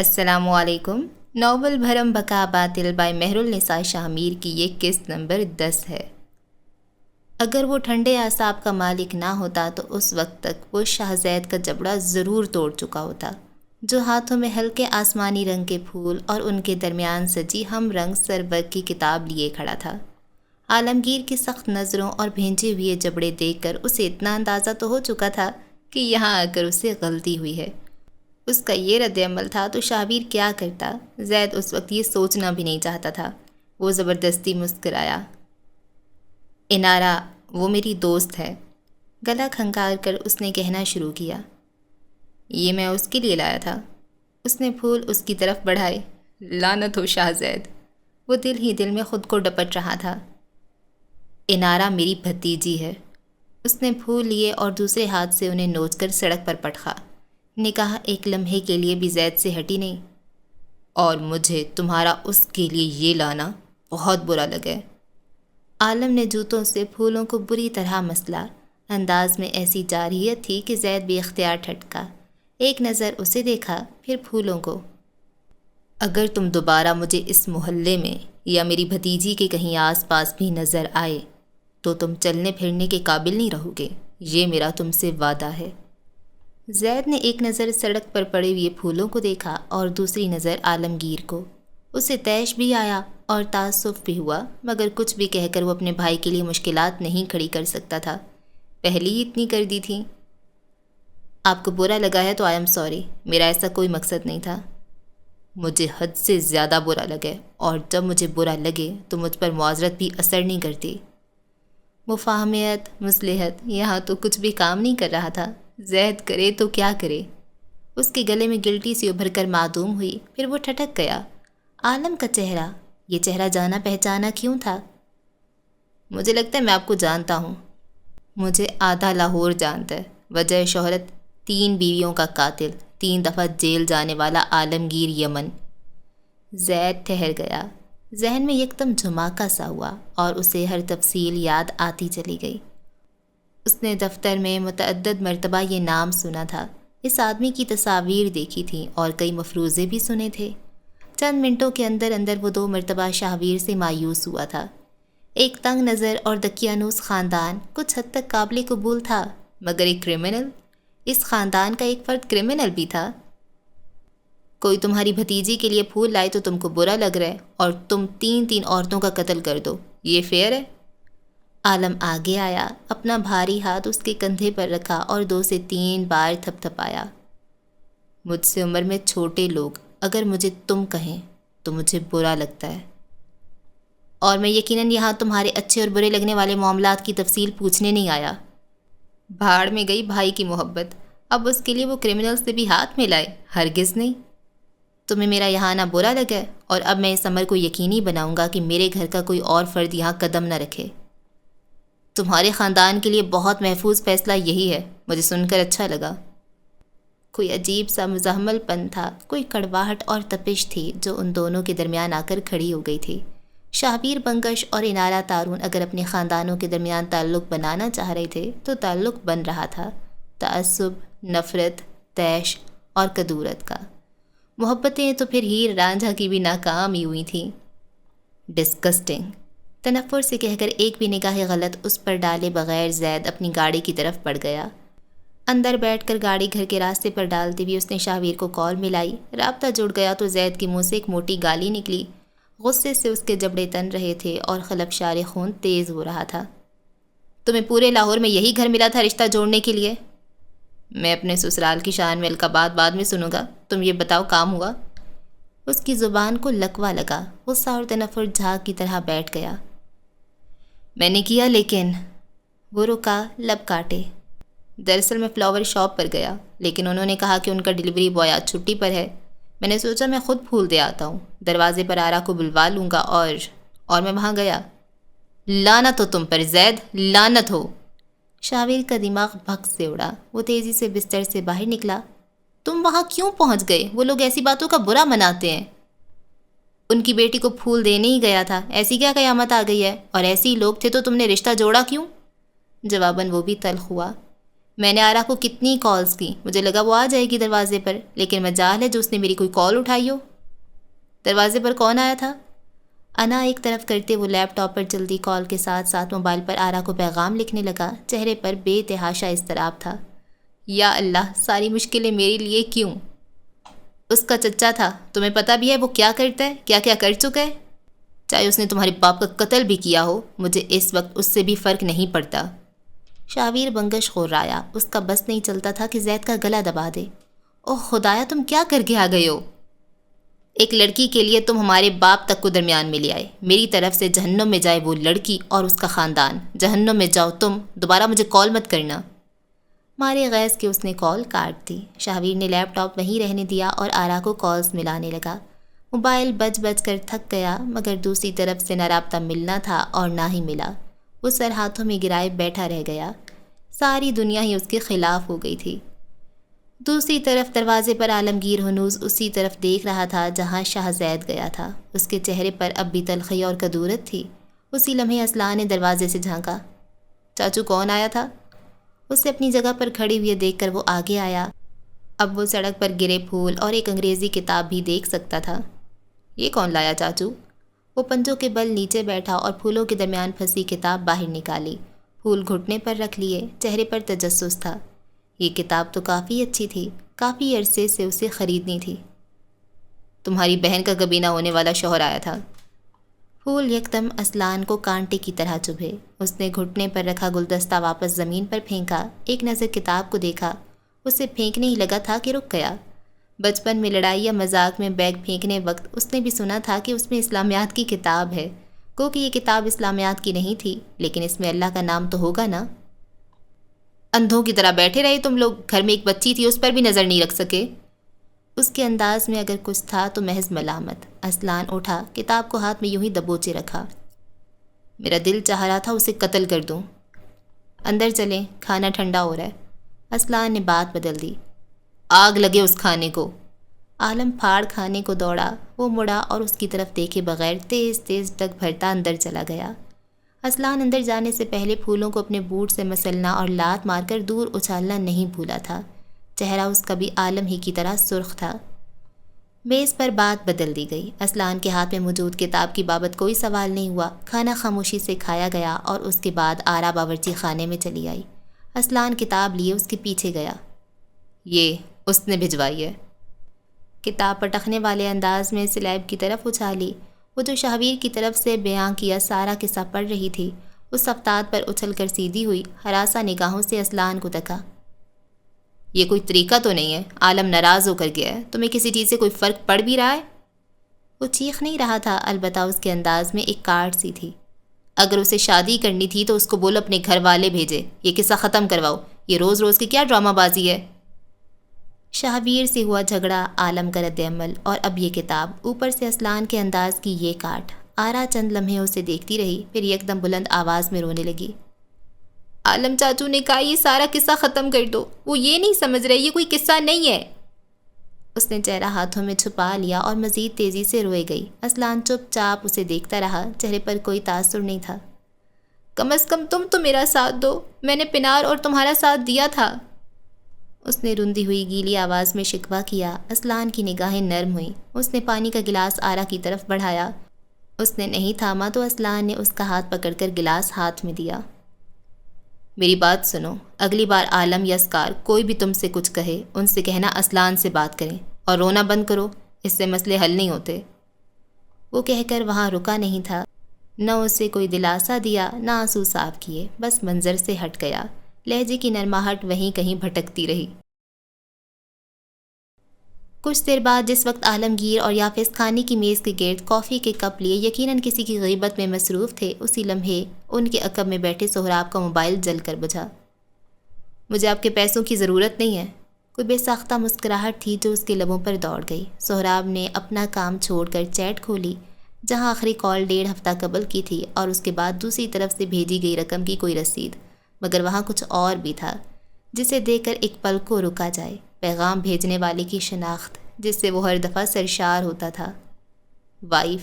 السلام علیکم۔ ناول بھرم بکا باطل بائی مہرالنساء شاہ میر کی یہ قسط نمبر 10 ہے۔ اگر وہ ٹھنڈے اعصاب کا مالک نہ ہوتا تو اس وقت تک وہ شاہ زید کا جبڑا ضرور توڑ چکا ہوتا، جو ہاتھوں میں ہلکے آسمانی رنگ کے پھول اور ان کے درمیان سجی ہم رنگ سربگ کی کتاب لیے کھڑا تھا۔ عالمگیر کی سخت نظروں اور بھینجے ہوئے جبڑے دیکھ کر اسے اتنا اندازہ تو ہو چکا تھا کہ یہاں آ کر اسے غلطی ہوئی ہے۔ اس کا یہ رد عمل تھا تو شاہبیر کیا کرتا؟ زید اس وقت یہ سوچنا بھی نہیں چاہتا تھا۔ وہ زبردستی مسکرایا۔ انارا وہ میری دوست ہے، گلا کھنکار کر اس نے کہنا شروع کیا۔ یہ میں اس کے لیے لایا تھا۔ اس نے پھول اس کی طرف بڑھائے۔ لعنت ہو شاہ زید، وہ دل ہی دل میں خود کو ڈپٹ رہا تھا۔ انارا میری بھتیجی ہے۔ اس نے پھول لیے اور دوسرے ہاتھ سے انہیں نوچ کر سڑک پر پٹکا۔ نگاہ ایک لمحے کے لیے بھی زید سے ہٹی نہیں۔ اور مجھے تمہارا اس کے لیے یہ لانا بہت برا لگا۔ عالم نے جوتوں سے پھولوں کو بری طرح مسلا۔ انداز میں ایسی جارحیت تھی کہ زید بے اختیار ٹھٹکا۔ ایک نظر اسے دیکھا، پھر پھولوں کو۔ اگر تم دوبارہ مجھے اس محلے میں یا میری بھتیجی کے کہیں آس پاس بھی نظر آئے تو تم چلنے پھرنے کے قابل نہیں رہو گے، یہ میرا تم سے وعدہ ہے۔ زید نے ایک نظر سڑک پر پڑے ہوئے پھولوں کو دیکھا اور دوسری نظر عالمگیر کو۔ اسے طیش بھی آیا اور تعصب بھی ہوا، مگر کچھ بھی کہہ کر وہ اپنے بھائی کے لیے مشکلات نہیں کھڑی کر سکتا تھا، پہلی ہی اتنی کر دی تھی۔ آپ کو برا لگا ہے تو آئی ایم سوری، میرا ایسا کوئی مقصد نہیں تھا۔ مجھے حد سے زیادہ برا لگے، اور جب مجھے برا لگے تو مجھ پر معذرت بھی اثر نہیں کرتی۔ مفاہمت، مصلحت، یہاں تو کچھ بھی کام نہیں کر رہا تھا۔ زید کرے تو کیا کرے؟ اس کے گلے میں گلٹی سی ابھر کر معدوم ہوئی، پھر وہ ٹھٹک گیا۔ عالم کا چہرہ، یہ چہرہ جانا پہچانا کیوں تھا؟ مجھے لگتا ہے میں آپ کو جانتا ہوں۔ مجھے آدھا لاہور جانتا ہے۔ وجہ شہرت 3 بیویوں کا قاتل، 3 دفعہ جیل جانے والا عالمگیر یمن۔ زید ٹھہر گیا۔ ذہن میں یکدم جھماکا سا ہوا اور اسے ہر تفصیل یاد آتی چلی گئی۔ اس نے دفتر میں متعدد مرتبہ یہ نام سنا تھا، اس آدمی کی تصاویر دیکھی تھیں اور کئی مفروضے بھی سنے تھے۔ چند منٹوں کے اندر اندر وہ 2 مرتبہ شاہویر سے مایوس ہوا تھا۔ ایک تنگ نظر اور دقیانوس خاندان کچھ حد تک قابل قبول تھا، مگر ایک کرمنل، اس خاندان کا ایک فرد کرمنل بھی تھا۔ کوئی تمہاری بھتیجی کے لیے پھول لائے تو تم کو برا لگ رہا ہے اور تم 3 عورتوں کا قتل کر دو، یہ فیئر ہے؟ عالم آگے آیا، اپنا بھاری ہاتھ اس کے کندھے پر رکھا اور 2 سے 3 بار تھپ تھپایا۔ مجھ سے عمر میں چھوٹے لوگ اگر مجھے تم کہیں تو مجھے برا لگتا ہے، اور میں یقیناً یہاں تمہارے اچھے اور برے لگنے والے معاملات کی تفصیل پوچھنے نہیں آیا۔ بھاڑ میں گئی بھائی کی محبت، اب اس کے لیے وہ کرمنل سے بھی ہاتھ ملائے؟ ہرگز نہیں۔ تمہیں میرا یہاں آنا برا لگا، اور اب میں اس امر کو یقینی بناؤں گا کہ میرے گھر کا کوئی اور فرد یہاں قدم نہ رکھے۔ تمہارے خاندان کے لیے بہت محفوظ فیصلہ یہی ہے، مجھے سن کر اچھا لگا۔ کوئی عجیب سا مزاحمل پن تھا، کوئی کڑواہٹ اور تپش تھی جو ان دونوں کے درمیان آ کر کھڑی ہو گئی تھی۔ شاہبیر بنگش اور انارا تارون اگر اپنے خاندانوں کے درمیان تعلق بنانا چاہ رہے تھے تو تعلق بن رہا تھا، تعصب، نفرت، طیش اور کدورت کا۔ محبتیں تو پھر ہیر رانجھا کی بھی ناکام ہی ہوئی تھیں۔ ڈسکسٹنگ، تنفر سے کہہ کر ایک بھی نگاہ غلط اس پر ڈالے بغیر زید اپنی گاڑی کی طرف بڑھ گیا۔ اندر بیٹھ کر گاڑی گھر کے راستے پر ڈالتے ہوئے اس نے شاہویر کو کال ملائی۔ رابطہ جڑ گیا تو زید کے منہ سے ایک موٹی گالی نکلی۔ غصے سے اس کے جبڑے تن رہے تھے اور خلفشار خون تیز ہو رہا تھا۔ تمہیں پورے لاہور میں یہی گھر ملا تھا رشتہ جوڑنے کے لیے؟ میں اپنے سسرال کی شان میں القابات بعد میں سنوں گا، تم یہ بتاؤ کام ہوا؟ اس کی زبان کو لکوا لگا، غصہ اور تنفر جھاگ کی طرح بیٹھ گیا۔ میں نے کیا، لیکن وہ رکا، لب کاٹے۔ دراصل میں فلاور شاپ پر گیا، لیکن انہوں نے کہا کہ ان کا ڈیلیوری بوائے آج چھٹی پر ہے۔ میں نے سوچا میں خود پھول دے آتا ہوں، دروازے پر آرا کو بلوا لوں گا، اور میں وہاں گیا۔ لعنت ہو تم پر زید، لعنت ہو! شاہویر کا دماغ بھگ سے اڑا، وہ تیزی سے بستر سے باہر نکلا۔ تم وہاں کیوں پہنچ گئے؟ وہ لوگ ایسی باتوں کا برا مناتے ہیں۔ ان کی بیٹی کو پھول دینے ہی گیا تھا، ایسی کیا قیامت آ گئی ہے؟ اور ایسے ہی لوگ تھے تو تم نے رشتہ جوڑا کیوں؟ جواباً وہ بھی تلخ ہوا۔ میں نے آرا کو کتنی کالز کی، مجھے لگا وہ آ جائے گی دروازے پر، لیکن مجال ہے جو اس نے میری کوئی کال اٹھائی ہو۔ دروازے پر کون آیا تھا؟ انا ایک طرف کرتے وہ لیپ ٹاپ پر چلتی کال کے ساتھ ساتھ موبائل پر آرا کو پیغام لکھنے لگا، چہرے پر بے تحاشا اضطراب تھا۔ یا اللہ، ساری مشکلیں میرے لیے کیوں؟ اس کا چچا تھا، تمہیں پتہ بھی ہے وہ کیا کرتا ہے، کیا کیا کر چکا ہے؟ چاہے اس نے تمہارے باپ کا قتل بھی کیا ہو، مجھے اس وقت اس سے بھی فرق نہیں پڑتا۔ شاویر بنگش خوررایا، اس کا بس نہیں چلتا تھا کہ زید کا گلا دبا دے۔ اوہ خدایا، تم کیا کر کے آ گئے ہو؟ ایک لڑکی کے لیے تم ہمارے باپ تک کو درمیان میں لے آئے۔ میری طرف سے جہنم میں جائے وہ لڑکی اور اس کا خاندان، جہنم میں جاؤ تم، دوبارہ مجھے کال مت کرنا۔ مارے غیظ کہ اس نے کال کاٹ دی، شاویر نے لیپ ٹاپ وہیں رہنے دیا اور آرا کو کالز ملانے لگا۔ موبائل بج بج کر تھک گیا، مگر دوسری طرف سے نہ رابطہ ملنا تھا اور نہ ہی ملا۔ وہ سر ہاتھوں میں گرائے بیٹھا رہ گیا، ساری دنیا ہی اس کے خلاف ہو گئی تھی۔ دوسری طرف دروازے پر عالمگیر ہنوز اسی طرف دیکھ رہا تھا جہاں شاہ زید گیا تھا، اس کے چہرے پر اب بھی تلخی اور کدورت تھی۔ اسی لمحے اسلحہ نے دروازے سے جھانکا۔ چاچو کون آیا تھا؟ اسے اپنی جگہ پر کھڑی ہوئے دیکھ کر وہ آگے آیا۔ اب وہ سڑک پر گرے پھول اور ایک انگریزی کتاب بھی دیکھ سکتا تھا۔ یہ کون لایا چاچو؟ وہ پنجوں کے بل نیچے بیٹھا اور پھولوں کے درمیان پھنسی کتاب باہر نکالی، پھول گھٹنے پر رکھ لیے، چہرے پر تجسس تھا۔ یہ کتاب تو کافی اچھی تھی، کافی عرصے سے اسے خریدنی تھی۔ تمہاری بہن کا کبھی نہ ہونے والا شوہر آیا تھا۔ پھول یکدم اسلان کو کانٹے کی طرح چبھے۔ اس نے گھٹنے پر رکھا گلدستہ واپس زمین پر پھینکا، ایک نظر کتاب کو دیکھا، اسے پھینکنے ہی لگا تھا کہ رک گیا۔ بچپن میں لڑائی یا مذاق میں بیگ پھینکنے وقت اس نے بھی سنا تھا کہ اس میں اسلامیات کی کتاب ہے، گو کہ یہ کتاب اسلامیات کی نہیں تھی، لیکن اس میں اللہ کا نام تو ہوگا نا۔ اندھوں کی طرح بیٹھے رہے تم لوگ، گھر میں ایک بچی تھی اس پر بھی نظر نہیں رکھ سکے۔ اس کے انداز میں اگر کچھ تھا تو محض ملامت۔ اسلان اٹھا، کتاب کو ہاتھ میں یوں ہی دبوچے رکھا۔ میرا دل چاہ رہا تھا اسے قتل کر دوں۔ اندر چلیں، کھانا ٹھنڈا ہو رہا ہے۔ اسلان نے بات بدل دی۔ آگ لگے اس کھانے کو۔ عالم پھاڑ کھانے کو دوڑا، وہ مڑا اور اس کی طرف دیکھے بغیر تیز تیز ڈگ بھرتا اندر چلا گیا۔ اسلان اندر جانے سے پہلے پھولوں کو اپنے بوٹ سے مسلنا اور لات مار کر دور اچھالنا نہیں بھولا تھا۔ چہرہ اس کا بھی عالم ہی کی طرح سرخ تھا۔ میز پر بات بدل دی گئی۔ اسلان کے ہاتھ میں موجود کتاب کی بابت کوئی سوال نہیں ہوا، کھانا خاموشی سے کھایا گیا اور اس کے بعد آرا باورچی خانے میں چلی آئی۔ اسلان کتاب لیے اس کے پیچھے گیا۔ یہ اس نے بھجوائی ہے۔ کتاب پٹکنے والے انداز میں سلیب کی طرف اچھالی۔ وہ جو شاویر کی طرف سے بیان کیا سارا قصہ پڑھ رہی تھی، اس افتاد پر اچھل کر سیدھی ہوئی، ہراساں نگاہوں سے اسلان کو تکا۔ یہ کوئی طریقہ تو نہیں ہے، عالم ناراض ہو کر گیا ہے، تمہیں کسی چیز سے کوئی فرق پڑ بھی رہا ہے؟ وہ چیخ نہیں رہا تھا، البتہ اس کے انداز میں ایک کاٹ سی تھی۔ اگر اسے شادی کرنی تھی تو اس کو بولو اپنے گھر والے بھیجے، یہ قصہ ختم کرواؤ، یہ روز روز کی کیا ڈرامہ بازی ہے؟ شاہویر سے ہوا جھگڑا، عالم کا رد عمل، اور اب یہ کتاب، اوپر سے اسلان کے انداز کی یہ کاٹ۔ آرا چند لمحے اسے دیکھتی رہی، پھر یکدم بلند آواز میں رونے لگی۔ عالم چاچو نے کہا یہ سارا قصہ ختم کر دو، وہ یہ نہیں سمجھ رہے یہ کوئی قصہ نہیں ہے۔ اس نے چہرہ ہاتھوں میں چھپا لیا اور مزید تیزی سے روئے گئی۔ اسلان چپ چاپ اسے دیکھتا رہا، چہرے پر کوئی تاثر نہیں تھا۔ کم از کم تم تو میرا ساتھ دو، میں نے پنار اور تمہارا ساتھ دیا تھا۔ اس نے روندی ہوئی گیلی آواز میں شکوہ کیا۔ اسلان کی نگاہیں نرم ہوئیں، اس نے پانی کا گلاس آرا کی طرف بڑھایا۔ اس نے نہیں تھاما تو اسلان نے اس کا ہاتھ پکڑ کر گلاس ہاتھ میں دیا۔ میری بات سنو، اگلی بار عالم یا اسکار کوئی بھی تم سے کچھ کہے، ان سے کہنا اسلان سے بات کریں، اور رونا بند کرو، اس سے مسئلے حل نہیں ہوتے۔ وہ کہہ کر وہاں رکا نہیں تھا، نہ اسے کوئی دلاسا دیا، نہ آنسو صاف کیے، بس منظر سے ہٹ گیا۔ لہجے کی نرماہٹ وہیں کہیں بھٹکتی رہی۔ کچھ دیر بعد جس وقت عالمگیر اور یافس کھانے کی میز کے گرد کافی کے کپ لیے یقیناً کسی کی غیبت میں مصروف تھے، اسی لمحے ان کے عقب میں بیٹھے سہراب کا موبائل جل کر بجھا۔ مجھے آپ کے پیسوں کی ضرورت نہیں ہے۔ کوئی بے ساختہ مسکراہٹ تھی جو اس کے لبوں پر دوڑ گئی۔ سہراب نے اپنا کام چھوڑ کر چیٹ کھولی، جہاں آخری کال 1.5 ہفتہ قبل کی تھی، اور اس کے بعد دوسری طرف سے بھیجی گئی رقم کی کوئی رسید، مگر وہاں کچھ اور بھی تھا جسے دیکھ کر ایک پل کو رکا جائے۔ پیغام بھیجنے والے کی شناخت جس سے وہ ہر دفعہ سرشار ہوتا تھا۔ وائف،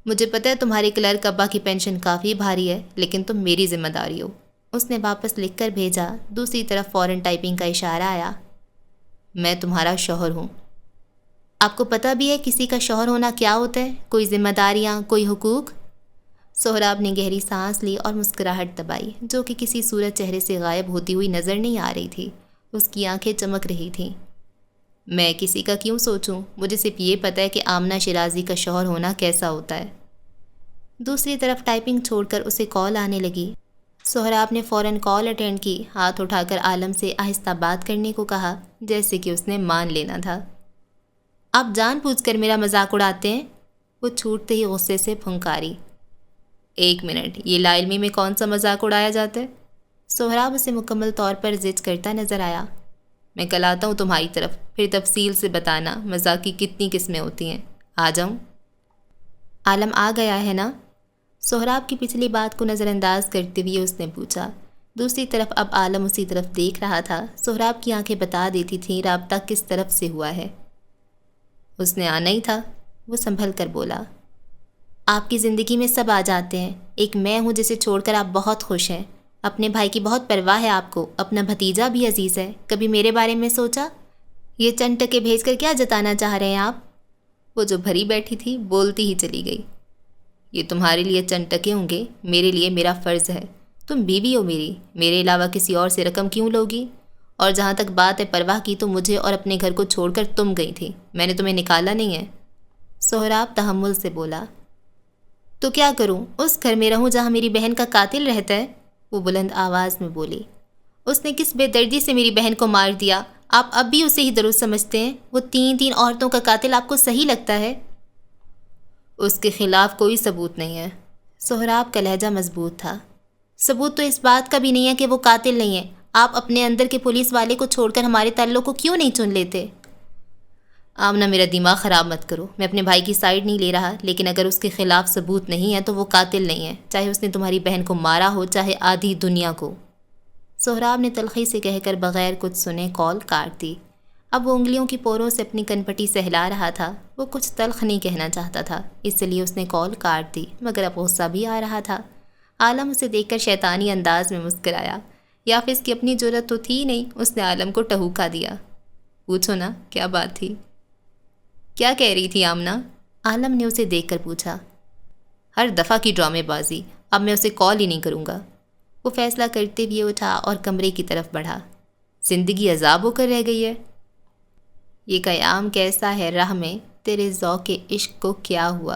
مجھے پتہ ہے تمہارے کلرک ابا کی پینشن کافی بھاری ہے، لیکن تم میری ذمہ داری ہو۔ اس نے واپس لکھ کر بھیجا۔ دوسری طرف فوراً ٹائپنگ کا اشارہ آیا۔ میں تمہارا شوہر ہوں۔ آپ کو پتہ بھی ہے کسی کا شوہر ہونا کیا ہوتا ہے؟ کوئی ذمہ داریاں، کوئی حقوق؟ سہراب نے گہری سانس لی اور مسکراہٹ دبائی، جو کہ کسی صورت چہرے سے غائب ہوتی ہوئی نظر نہیں آ رہی تھی۔ اس کی آنکھیں چمک رہی تھیں۔ میں کسی کا کیوں سوچوں؟ مجھے صرف یہ پتہ ہے کہ آمنہ شیرازی کا شوہر ہونا کیسا ہوتا ہے۔ دوسری طرف ٹائپنگ چھوڑ کر اسے کال آنے لگی۔ سہراب نے فوراً کال اٹینڈ کی، ہاتھ اٹھا کر عالم سے آہستہ بات کرنے کو کہا، جیسے کہ اس نے مان لینا تھا۔ آپ جان بوجھ کر میرا مذاق اڑاتے ہیں؟ وہ چھوٹتے ہی غصے سے پھنکاری۔ ایک منٹ، یہ لا علمی میں کون سا مذاق اڑایا جاتا ہے؟ سہراب اسے مکمل طور پر ضد کرتا نظر آیا۔ میں کل آتا ہوں تمہاری طرف، پھر تفصیل سے بتانا مذاق کی کتنی قسمیں ہوتی ہیں۔ آ جاؤں؟ عالم آ گیا ہے نا؟ سہراب کی پچھلی بات کو نظر انداز کرتے ہوئے اس نے پوچھا۔ دوسری طرف اب عالم اسی طرف دیکھ رہا تھا۔ سہراب کی آنکھیں بتا دیتی تھیں رابطہ کس طرف سے ہوا ہے۔ اس نے آنا ہی تھا، وہ سنبھل کر بولا۔ آپ کی زندگی میں سب آ جاتے ہیں، ایک میں ہوں جسے چھوڑ کر آپ بہت خوش ہیں۔ اپنے بھائی کی بہت پرواہ ہے آپ کو، اپنا بھتیجا بھی عزیز ہے۔ کبھی میرے بارے میں سوچا؟ یہ چند ٹکے بھیج کر کیا جتانا چاہ رہے ہیں آپ؟ وہ جو بھری بیٹھی تھی بولتی ہی چلی گئی۔ یہ تمہارے لیے چند ٹکے ہوں گے، میرے لیے میرا فرض ہے۔ تم بیوی ہو میری، میرے علاوہ کسی اور سے رقم کیوں لوگی؟ اور جہاں تک بات ہے پرواہ کی، تو مجھے اور اپنے گھر کو چھوڑ کر تم گئی تھی، میں نے تمہیں نکالا نہیں ہے۔ سہراب تحمل سے بولا۔ تو کیا کروں؟ اس گھر میں رہوں جہاں میری بہن کا قاتل رہتا ہے؟ وہ بلند آواز میں بولی۔ اس نے کس بے دردی سے میری بہن کو مار دیا؟ آپ اب بھی اسے ہی درست سمجھتے ہیں؟ وہ تین عورتوں کا قاتل آپ کو صحیح لگتا ہے؟ اس کے خلاف کوئی ثبوت نہیں ہے۔ سہراب کا لہجہ مضبوط تھا۔ ثبوت تو اس بات کا بھی نہیں ہے کہ وہ قاتل نہیں ہے۔ آپ اپنے اندر کے پولیس والے کو چھوڑ کر ہمارے تعلق کو کیوں نہیں چن لیتے؟ آمنہ میرا دماغ خراب مت کرو، میں اپنے بھائی کی سائیڈ نہیں لے رہا، لیکن اگر اس کے خلاف ثبوت نہیں ہے تو وہ قاتل نہیں ہے، چاہے اس نے تمہاری بہن کو مارا ہو، چاہے آدھی دنیا کو۔ سہراب نے تلخی سے کہہ کر بغیر کچھ سنے کال کاٹ دی۔ اب وہ انگلیوں کی پوروں سے اپنی کنپٹی سہلا رہا تھا۔ وہ کچھ تلخ نہیں کہنا چاہتا تھا، اس لیے اس نے کال کاٹ دی، مگر اب غصہ بھی آ رہا تھا۔ عالم اسے دیکھ کر شیطانی انداز میں مسکرایا۔ یافس کی اپنی جرأت تو تھی نہیں، اس نے عالم کو ٹہوکا دیا۔ پوچھو نا، کیا بات تھی؟ کیا کہہ رہی تھی آمنہ؟ عالم نے اسے دیکھ کر پوچھا۔ ہر دفعہ کی ڈرامے بازی، اب میں اسے کال ہی نہیں کروں گا۔ وہ فیصلہ کرتے ہوئے اٹھا اور کمرے کی طرف بڑھا۔ زندگی عذاب ہو کر رہ گئی ہے۔ یہ قیام کیسا ہے راہ میں، تیرے ذوق عشق کو کیا ہوا؟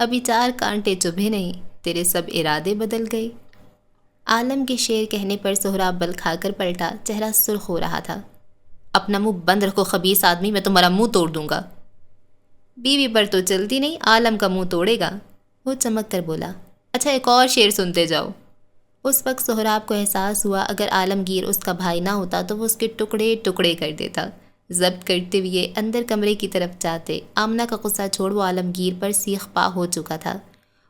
ابھی 4 کانٹے چبھے نہیں، تیرے سب ارادے بدل گئے۔ عالم کے شعر کہنے پر سہراب بل کھا کر پلٹا، چہرہ سرخ ہو رہا تھا۔ اپنا منہ بند رکھو خبیث آدمی، میں تمہارا منہ توڑ دوں گا۔ بیوی پر تو چلتی نہیں، عالم کا منہ توڑے گا، وہ چمک کر بولا۔ اچھا ایک اور شعر سنتے جاؤ۔ اس وقت سہراب کو احساس ہوا اگر عالمگیر اس کا بھائی نہ ہوتا تو وہ اس کے ٹکڑے ٹکڑے کر دیتا۔ ضبط کرتے ہوئے اندر کمرے کی طرف جاتے، آمنہ کا غصہ چھوڑ وہ عالمگیر پر سیخ پا ہو چکا تھا۔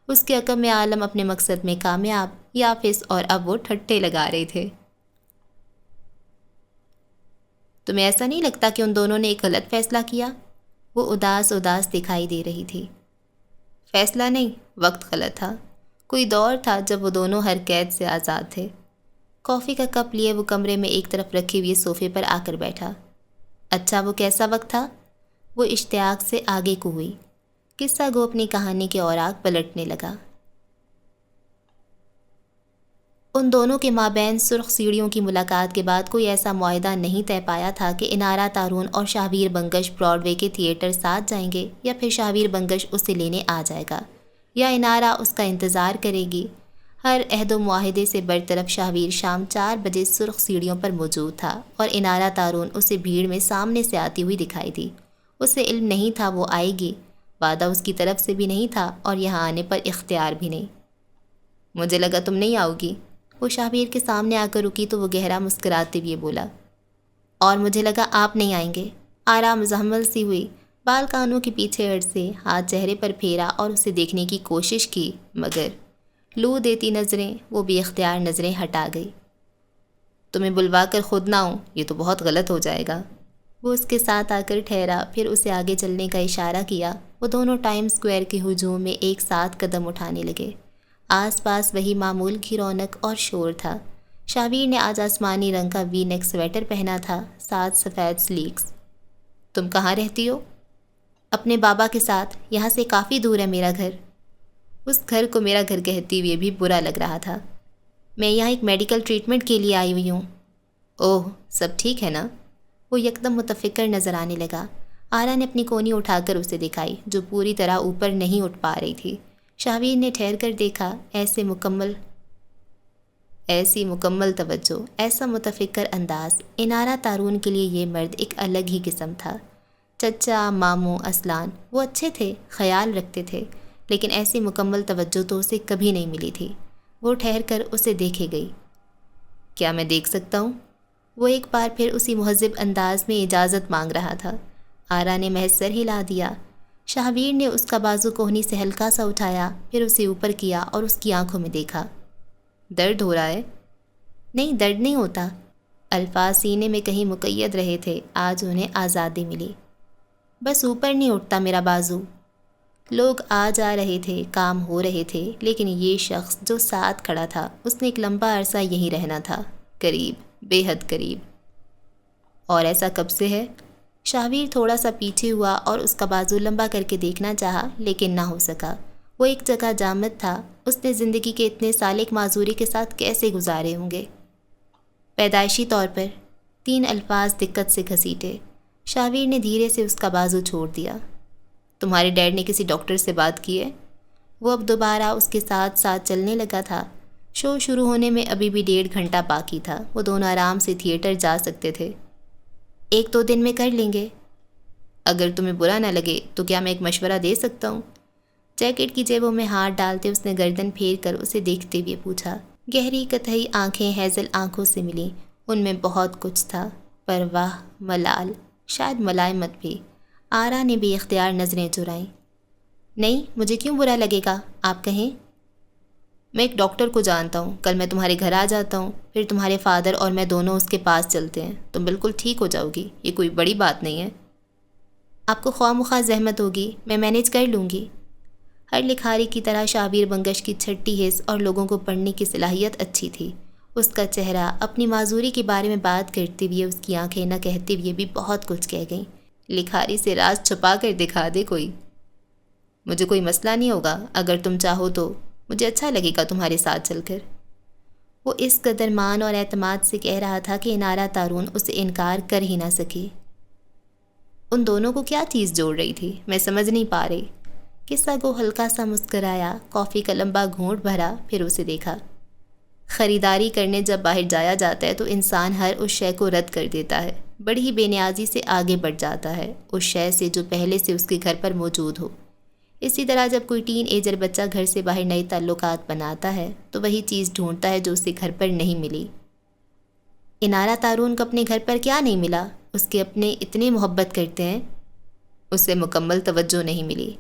اس کے عقب میں عالم اپنے مقصد میں کامیاب، یافس اور اب وہ ٹھٹے لگا رہے تھے۔ تمہیں ایسا نہیں لگتا کہ ان دونوں نے ایک غلط فیصلہ کیا؟ وہ اداس دکھائی دے رہی تھی۔ فیصلہ نہیں، وقت غلط تھا۔ کوئی دور تھا جب وہ دونوں ہر قید سے آزاد تھے۔ کافی کا کپ لیے وہ کمرے میں ایک طرف رکھے ہوئے صوفے پر آ کر بیٹھا۔ اچھا وہ کیسا وقت تھا؟ وہ اشتیاق سے آگے کو ہوئی۔ قصہ گو اپنی کہانی کے اوراق پلٹنے لگا۔ ان دونوں کے مابین سرخ سیڑھیوں کی ملاقات کے بعد کوئی ایسا معاہدہ نہیں طے پایا تھا کہ انارا تارون اور شاہبیر بنگش براڈ وے کے تھیٹر ساتھ جائیں گے، یا پھر شاہبیر بنگش اسے لینے آ جائے گا، یا انارا اس کا انتظار کرے گی۔ ہر عہد و معاہدے سے برطرف شاہبیر شام 4 بجے سرخ سیڑھیوں پر موجود تھا، اور انارا تارون اسے بھیڑ میں سامنے سے آتی ہوئی دکھائی دی۔ اسے علم نہیں تھا وہ آئے گی، وعدہ اس کی طرف سے بھی نہیں تھا، اور یہاں آنے پر اختیار بھی نہیں۔ مجھے لگا تم نہیں آؤ گی۔ وہ شاہبیر کے سامنے آ کر رکی تو وہ گہرا مسکراتے ہوئے بولا، اور مجھے لگا آپ نہیں آئیں گے۔ آرام مزمل سی ہوئی، بال کانوں کے پیچھے اڑ سے ہاتھ چہرے پر پھیرا اور اسے دیکھنے کی کوشش کی، مگر لو دیتی نظریں وہ بھی اختیار نظریں ہٹا گئی۔ تمہیں بلوا کر خود نہ آؤں، یہ تو بہت غلط ہو جائے گا۔ وہ اس کے ساتھ آ کر ٹھہرا، پھر اسے آگے چلنے کا اشارہ کیا۔ وہ دونوں ٹائم سکوائر کے ہجوم میں ایک ساتھ قدم اٹھانے لگے۔ آس پاس وہی معمول کی رونق اور شور تھا۔ شابیر نے آج آسمانی رنگ کا وی نیک سویٹر پہنا تھا، 7 سفید سلیکس۔ تم کہاں رہتی ہو؟ اپنے بابا کے ساتھ، یہاں سے کافی دور ہے میرا گھر۔ اس گھر کو میرا گھر کہتے ہوئے بھی برا لگ رہا تھا۔ میں یہاں ایک میڈیکل ٹریٹمنٹ کے لیے آئی ہوئی ہوں۔ اوہ، سب ٹھیک ہے نا؟ وہ یکدم متفکر نظر آنے لگا۔ آرا نے اپنی کونی اٹھا کر اسے دکھائی، جو پوری طرح اوپر نہیں اٹھ پا رہی تھی۔ شاہویر نے ٹھہر کر دیکھا، ایسی مکمل توجہ، ایسا متفکر انداز۔ انارا تارون کے لیے یہ مرد ایک الگ ہی قسم تھا۔ چچا، ماموں، اسلان، وہ اچھے تھے، خیال رکھتے تھے، لیکن ایسی مکمل توجہ تو اسے کبھی نہیں ملی تھی۔ وہ ٹھہر کر اسے دیکھے گئی۔ کیا میں دیکھ سکتا ہوں؟ وہ ایک بار پھر اسی مہذب انداز میں اجازت مانگ رہا تھا۔ آرا نے محض سر ہلا دیا۔ شاہویر نے اس کا بازو کوہنی سے ہلکا سا اٹھایا، پھر اسے اوپر کیا اور اس کی آنکھوں میں دیکھا۔ درد ہو رہا ہے؟ نہیں، درد نہیں ہوتا۔ الفاظ سینے میں کہیں مقید رہے تھے، آج انہیں آزادی ملی۔ بس اوپر نہیں اٹھتا میرا بازو۔ لوگ آ جا رہے تھے، کام ہو رہے تھے، لیکن یہ شخص جو ساتھ کھڑا تھا، اس نے ایک لمبا عرصہ یہیں رہنا تھا، قریب، بے حد قریب۔ اور ایسا کب سے ہے؟ شاہویر تھوڑا سا پیچھے ہوا اور اس کا بازو لمبا کر کے دیکھنا چاہا، لیکن نہ ہو سکا۔ وہ ایک جگہ جامد تھا۔ اس نے زندگی کے اتنے سال ایک معذوری کے ساتھ کیسے گزارے ہوں گے؟ پیدائشی طور پر۔ 3 الفاظ دقت سے گھسیٹے۔ شاہویر نے دھیرے سے اس کا بازو چھوڑ دیا۔ تمہارے ڈیڈ نے کسی ڈاکٹر سے بات کی ہے؟ وہ اب دوبارہ اس کے ساتھ ساتھ چلنے لگا تھا۔ شو شروع ہونے میں ابھی بھی 1.5 گھنٹہ باقی تھا۔ وہ دونوں آرام سے تھیٹر جا سکتے تھے۔ 1-2 دن میں کر لیں گے۔ اگر تمہیں برا نہ لگے تو کیا میں ایک مشورہ دے سکتا ہوں؟ جیکٹ کی جیبوں میں ہاتھ ڈالتے اس نے گردن پھیر کر اسے دیکھتے ہوئے پوچھا۔ گہری قطعی آنکھیں ہیزل آنکھوں سے ملیں۔ ان میں بہت کچھ تھا، پرواہ، ملال، شاید ملائمت بھی۔ آرا نے بھی اختیار نظریں چرائیں۔ نہیں، مجھے کیوں برا لگے گا؟ آپ کہیں۔ میں ایک ڈاکٹر کو جانتا ہوں، کل میں تمہارے گھر آ جاتا ہوں، پھر تمہارے فادر اور میں دونوں اس کے پاس چلتے ہیں، تم بالکل ٹھیک ہو جاؤ گی، یہ کوئی بڑی بات نہیں ہے۔ آپ کو خواہ مخواہ زحمت ہوگی، میں مینیج کر لوں گی۔ ہر لکھاری کی طرح شابیر بنگش کی چھٹی حس اور لوگوں کو پڑھنے کی صلاحیت اچھی تھی۔ اس کا چہرہ اپنی معذوری کے بارے میں بات کرتے ہوئے، اس کی آنکھیں نہ کہتے ہوئے بھی بہت کچھ کہہ گئیں۔ لکھاری سے راز چھپا کر دکھا دے کوئی۔ مجھے کوئی مسئلہ نہیں ہوگا، اگر تم چاہو تو مجھے اچھا لگے گا تمہارے ساتھ چل کر۔ وہ اس قدر مان اور اعتماد سے کہہ رہا تھا کہ انارا تارون اسے انکار کر ہی نہ سکی۔ ان دونوں کو کیا چیز جوڑ رہی تھی، میں سمجھ نہیں پا رہی۔ قصہ کو ہلکا سا مسکرایا، کافی کا لمبا گھونٹ بھرا، پھر اسے دیکھا۔ خریداری کرنے جب باہر جایا جاتا ہے تو انسان ہر اس شے کو رد کر دیتا ہے، بڑی ہی بے نیازی سے آگے بڑھ جاتا ہے اس شے سے جو پہلے سے اس کے گھر پر موجود ہو۔ اسی طرح جب کوئی ٹین ایجر بچہ گھر سے باہر نئے تعلقات بناتا ہے تو وہی چیز ڈھونڈتا ہے جو اسے گھر پر نہیں ملی۔ انارا تارون کو اپنے گھر پر کیا نہیں ملا؟ اس کے اپنے اتنے محبت کرتے ہیں، اسے مکمل توجہ نہیں ملی۔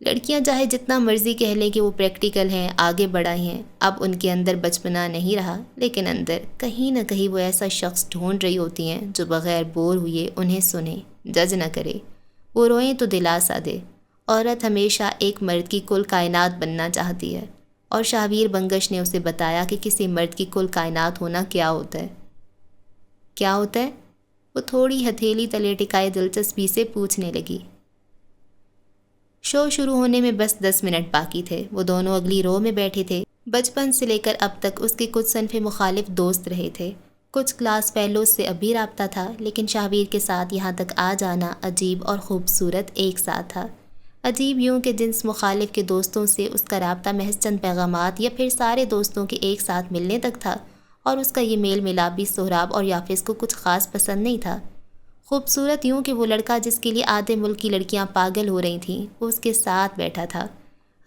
لڑکیاں چاہے جتنا مرضی کہہ لیں کہ وہ پریکٹیکل ہیں، آگے بڑھائی ہیں، اب ان کے اندر بچپنا نہیں رہا، لیکن اندر کہیں نہ کہیں وہ ایسا شخص ڈھونڈ رہی ہوتی ہیں جو بغیر بور ہوئے انہیں سنے، جج نہ کرے، وہ روئیں تو دلاسا دے۔ عورت ہمیشہ ایک مرد کی کل کائنات بننا چاہتی ہے، اور شاہویر بنگش نے اسے بتایا کہ کسی مرد کی کل کائنات ہونا کیا ہوتا ہے۔ کیا ہوتا ہے؟ وہ تھوڑی ہتھیلی تلے ٹکائے دلچسپی سے پوچھنے لگی۔ شو شروع ہونے میں بس 10 منٹ باقی تھے۔ وہ دونوں اگلی رو میں بیٹھے تھے۔ بچپن سے لے کر اب تک اس کے کچھ صنف مخالف دوست رہے تھے، کچھ کلاس فیلوز سے ابھی رابطہ تھا، لیکن شاہویر کے ساتھ یہاں تک آ جانا عجیب اور خوبصورت ایک ساتھ تھا۔ عجیب یوں کہ جنس مخالف کے دوستوں سے اس کا رابطہ محض چند پیغامات یا پھر سارے دوستوں کے ایک ساتھ ملنے تک تھا، اور اس کا یہ میل ملاپ بھی سہراب اور یافس کو کچھ خاص پسند نہیں تھا۔ خوبصورت یوں کہ وہ لڑکا جس کے لیے آدھے ملک کی لڑکیاں پاگل ہو رہی تھیں، وہ اس کے ساتھ بیٹھا تھا،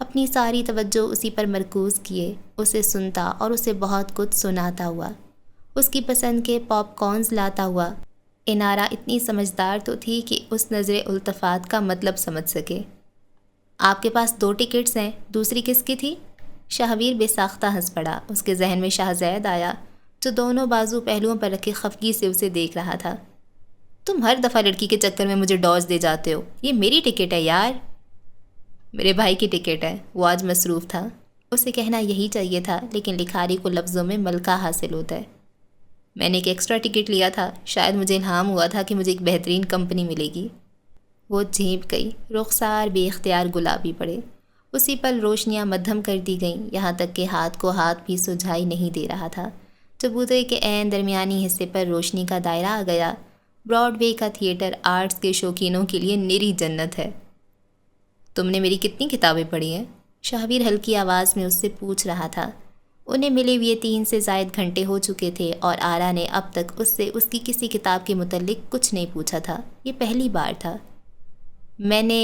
اپنی ساری توجہ اسی پر مرکوز کیے، اسے سنتا اور اسے بہت کچھ سناتا ہوا، اس کی پسند کے پاپ کارنز لاتا ہوا۔ انارا اتنی سمجھدار تو تھی کہ اس نظر التفات کا مطلب سمجھ سکے۔ آپ کے پاس 2 ٹکٹس ہیں، دوسری کس کی تھی؟ شاہویر بے ساختہ ہنس پڑا۔ اس کے ذہن میں شاہزید آیا، جو دونوں بازو پہلوؤں پر رکھے خفگی سے اسے دیکھ رہا تھا۔ تم ہر دفعہ لڑکی کے چکر میں مجھے ڈوز دے جاتے ہو، یہ میری ٹکٹ ہے یار۔ میرے بھائی کی ٹکٹ ہے، وہ آج مصروف تھا۔ اسے کہنا یہی چاہیے تھا، لیکن لکھاری کو لفظوں میں ملکہ حاصل ہوتا ہے۔ میں نے ایک ایکسٹرا ٹکٹ لیا تھا، شاید مجھے الہام ہوا تھا کہ مجھے ایک بہترین کمپنی ملے گی۔ وہ جھینپ گئی، رخسار بے اختیار گلابی پڑے۔ اسی پل روشنیاں مدھم کر دی گئیں، یہاں تک کہ ہاتھ کو ہاتھ بھی سجھائی نہیں دے رہا تھا۔ چبوترے کے عین درمیانی حصے پر روشنی کا دائرہ آ گیا۔ براڈ وے کا تھیٹر آرٹس کے شوقینوں کے لیے نری جنت ہے۔ تم نے میری کتنی کتابیں پڑھی ہیں؟ شاہویر ہلکی آواز میں اس سے پوچھ رہا تھا۔ انہیں ملے ہوئے 3 سے زائد گھنٹے ہو چکے تھے اور آرا نے اب تک اس سے اس کی کسی کتاب کے متعلق کچھ نہیں پوچھا تھا۔ یہ پہلی بار تھا۔ میں نے،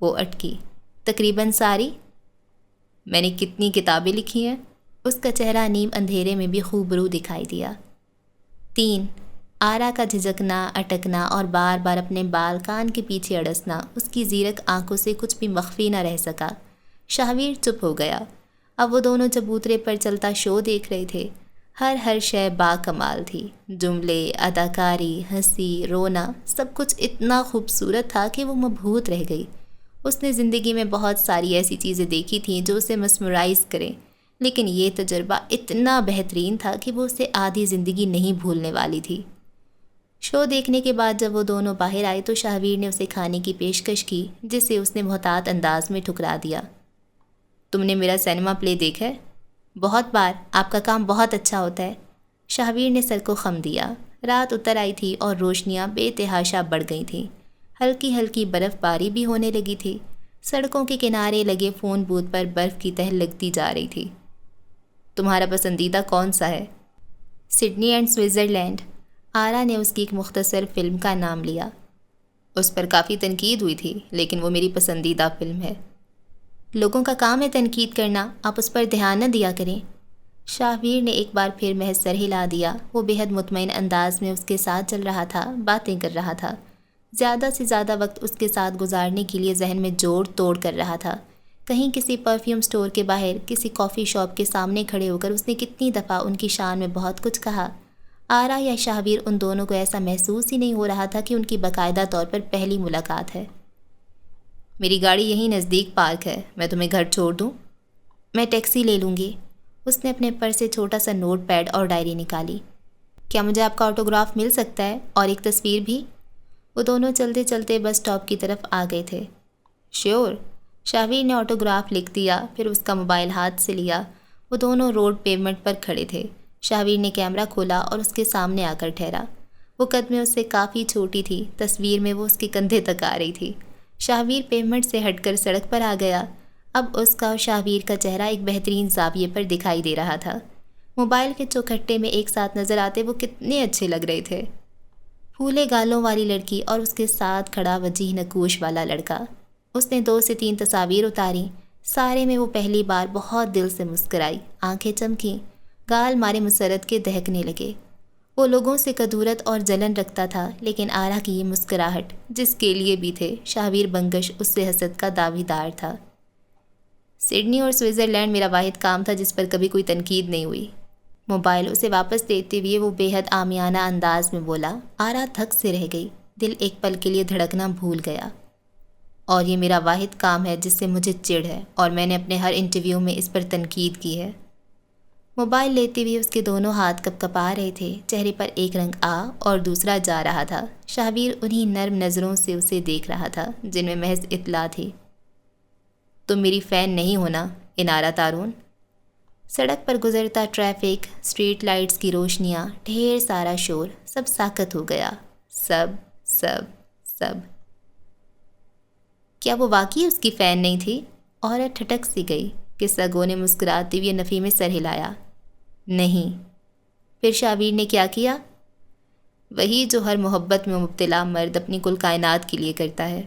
وہ اٹکی، تقریباً ساری۔ میں نے کتنی کتابیں لکھی ہیں؟ اس کا چہرہ نیم اندھیرے میں بھی خوبرو دکھائی دیا۔ 3۔ آرا کا جھجکنا، اٹکنا اور بار بار اپنے بال کان کے پیچھے اڑسنا اس کی زیرک آنکھوں سے کچھ بھی مخفی نہ رہ سکا۔ شاہویر چپ ہو گیا۔ اب وہ دونوں چبوترے پر چلتا شو دیکھ رہے تھے۔ ہر شے با کمال تھی۔ جملے، اداکاری، ہنسی، رونا، سب کچھ اتنا خوبصورت تھا کہ وہ مبہوت رہ گئی۔ اس نے زندگی میں بہت ساری ایسی چیزیں دیکھی تھیں جو اسے مسمرائز کریں، لیکن یہ تجربہ اتنا بہترین تھا کہ وہ اسے آدھی زندگی نہیں بھولنے والی تھی۔ شو دیکھنے کے بعد جب وہ دونوں باہر آئے تو شاہویر نے اسے کھانے کی پیشکش کی، جسے اس نے محتاط انداز میں ٹھکرا دیا۔ تم نے میرا سینما پلے دیکھا ہے؟ بہت بار، آپ کا کام بہت اچھا ہوتا ہے۔ شاہویر نے سر کو خم دیا۔ رات اتر آئی تھی اور روشنیاں بے تحاشا بڑھ گئی تھیں۔ ہلکی ہلکی برف باری بھی ہونے لگی تھی۔ سڑکوں کے کنارے لگے فون بوتھ پر برف کی تہ لگتی جا رہی تھی۔ تمہارا پسندیدہ کون سا ہے؟ Sydney and Switzerland. آرا نے اس کی ایک مختصر فلم کا نام لیا۔ اس پر کافی تنقید ہوئی تھی، لیکن وہ میری پسندیدہ فلم ہے۔ لوگوں کا کام ہے تنقید کرنا، آپ اس پر دھیان نہ دیا کریں۔ شاہویر نے ایک بار پھر محض سر ہلا دیا۔ وہ بے حد مطمئن انداز میں اس کے ساتھ چل رہا تھا، باتیں کر رہا تھا، زیادہ سے زیادہ وقت اس کے ساتھ گزارنے کے لیے ذہن میں جوڑ توڑ کر رہا تھا۔ کہیں کسی پرفیوم سٹور کے باہر، کسی کافی شاپ کے سامنے کھڑے ہو کر اس نے کتنی دفعہ ان کی شان میں بہت کچھ کہا۔ آرا یا شاہویر، ان دونوں کو ایسا محسوس ہی نہیں ہو رہا تھا کہ ان کی باقاعدہ طور پر پہلی ملاقات ہے۔ میری گاڑی یہیں نزدیک پارک ہے، میں تمہیں گھر چھوڑ دوں؟ میں ٹیکسی لے لوں گی۔ اس نے اپنے پرس سے چھوٹا سا نوٹ پیڈ اور ڈائری نکالی۔ کیا مجھے آپ کا آٹوگراف مل سکتا ہے، اور ایک تصویر بھی؟ وہ دونوں چلتے چلتے بس اسٹاپ کی طرف آ گئے تھے۔ شیور۔ شاہویر نے آٹوگراف لکھ دیا، پھر اس کا موبائل ہاتھ سے لیا۔ وہ دونوں روڈ پیومنٹ پر کھڑے تھے۔ شاہویر نے کیمرہ کھولا اور اس کے سامنے آ کر ٹھہرا۔ وہ قد میں اس سے کافی چھوٹی تھی، تصویر میں وہ اس کے کندھے تک آ رہی تھی۔ شاہویر پیمنٹ سے ہٹ کر سڑک پر آ گیا۔ اب اس کا اور شاہویر کا چہرہ ایک بہترین زاویے پر دکھائی دے رہا تھا۔ موبائل کے چوکھٹے میں ایک ساتھ نظر آتے وہ کتنے اچھے لگ رہے تھے۔ پھولے گالوں والی لڑکی اور اس کے ساتھ کھڑا وجیح نکوش والا لڑکا۔ اس نے 2 سے 3 تصاویر اتاریں۔ سارے میں وہ پہلی بار بہت دل سے مسکرائی، آنکھیں چمکیں، گال مارے مسرت کے دہکنے لگے۔ وہ لوگوں سے کدورت اور جلن رکھتا تھا، لیکن آرا کی یہ مسکراہٹ، جس کے لیے بھی تھے شاہویر بنگش، اس سے حسد کا دعویدار تھا۔ سڈنی اور سوئٹزرلینڈ میرا واحد کام تھا جس پر کبھی کوئی تنقید نہیں ہوئی۔ موبائل اسے واپس دیتے ہوئے وہ بے حد عامیانہ انداز میں بولا۔ آرا تھک سے رہ گئی، دل ایک پل کے لیے دھڑکنا بھول گیا۔ اور یہ میرا واحد کام ہے جس سے مجھے چڑ ہے، اور میں نے اپنے ہر انٹرویو میں اس پر تنقید کی ہے۔ موبائل لیتے ہوئے اس کے دونوں ہاتھ کپ کپا رہے تھے، چہرے پر ایک رنگ آ اور دوسرا جا رہا تھا۔ شاہویر انہی نرم نظروں سے اسے دیکھ رہا تھا جن میں محض اطلاع تھی۔ تم میری فین نہیں ہونا، انارا تارون؟ سڑک پر گزرتا ٹریفک، اسٹریٹ لائٹس کی روشنیاں، ڈھیر سارا شور، سب ساکت ہو گیا۔ سب سب سب۔ کیا وہ واقعی اس کی فین نہیں تھی؟ عورت ٹھٹک سی گئی۔ قصہ گو نے مسکراتے ہوئے نفی میں سر ہلایا۔ نہیں۔ پھر شاہویر نے کیا کیا؟ وہی جو ہر محبت میں مبتلا مرد اپنی کل کائنات کے لیے کرتا ہے۔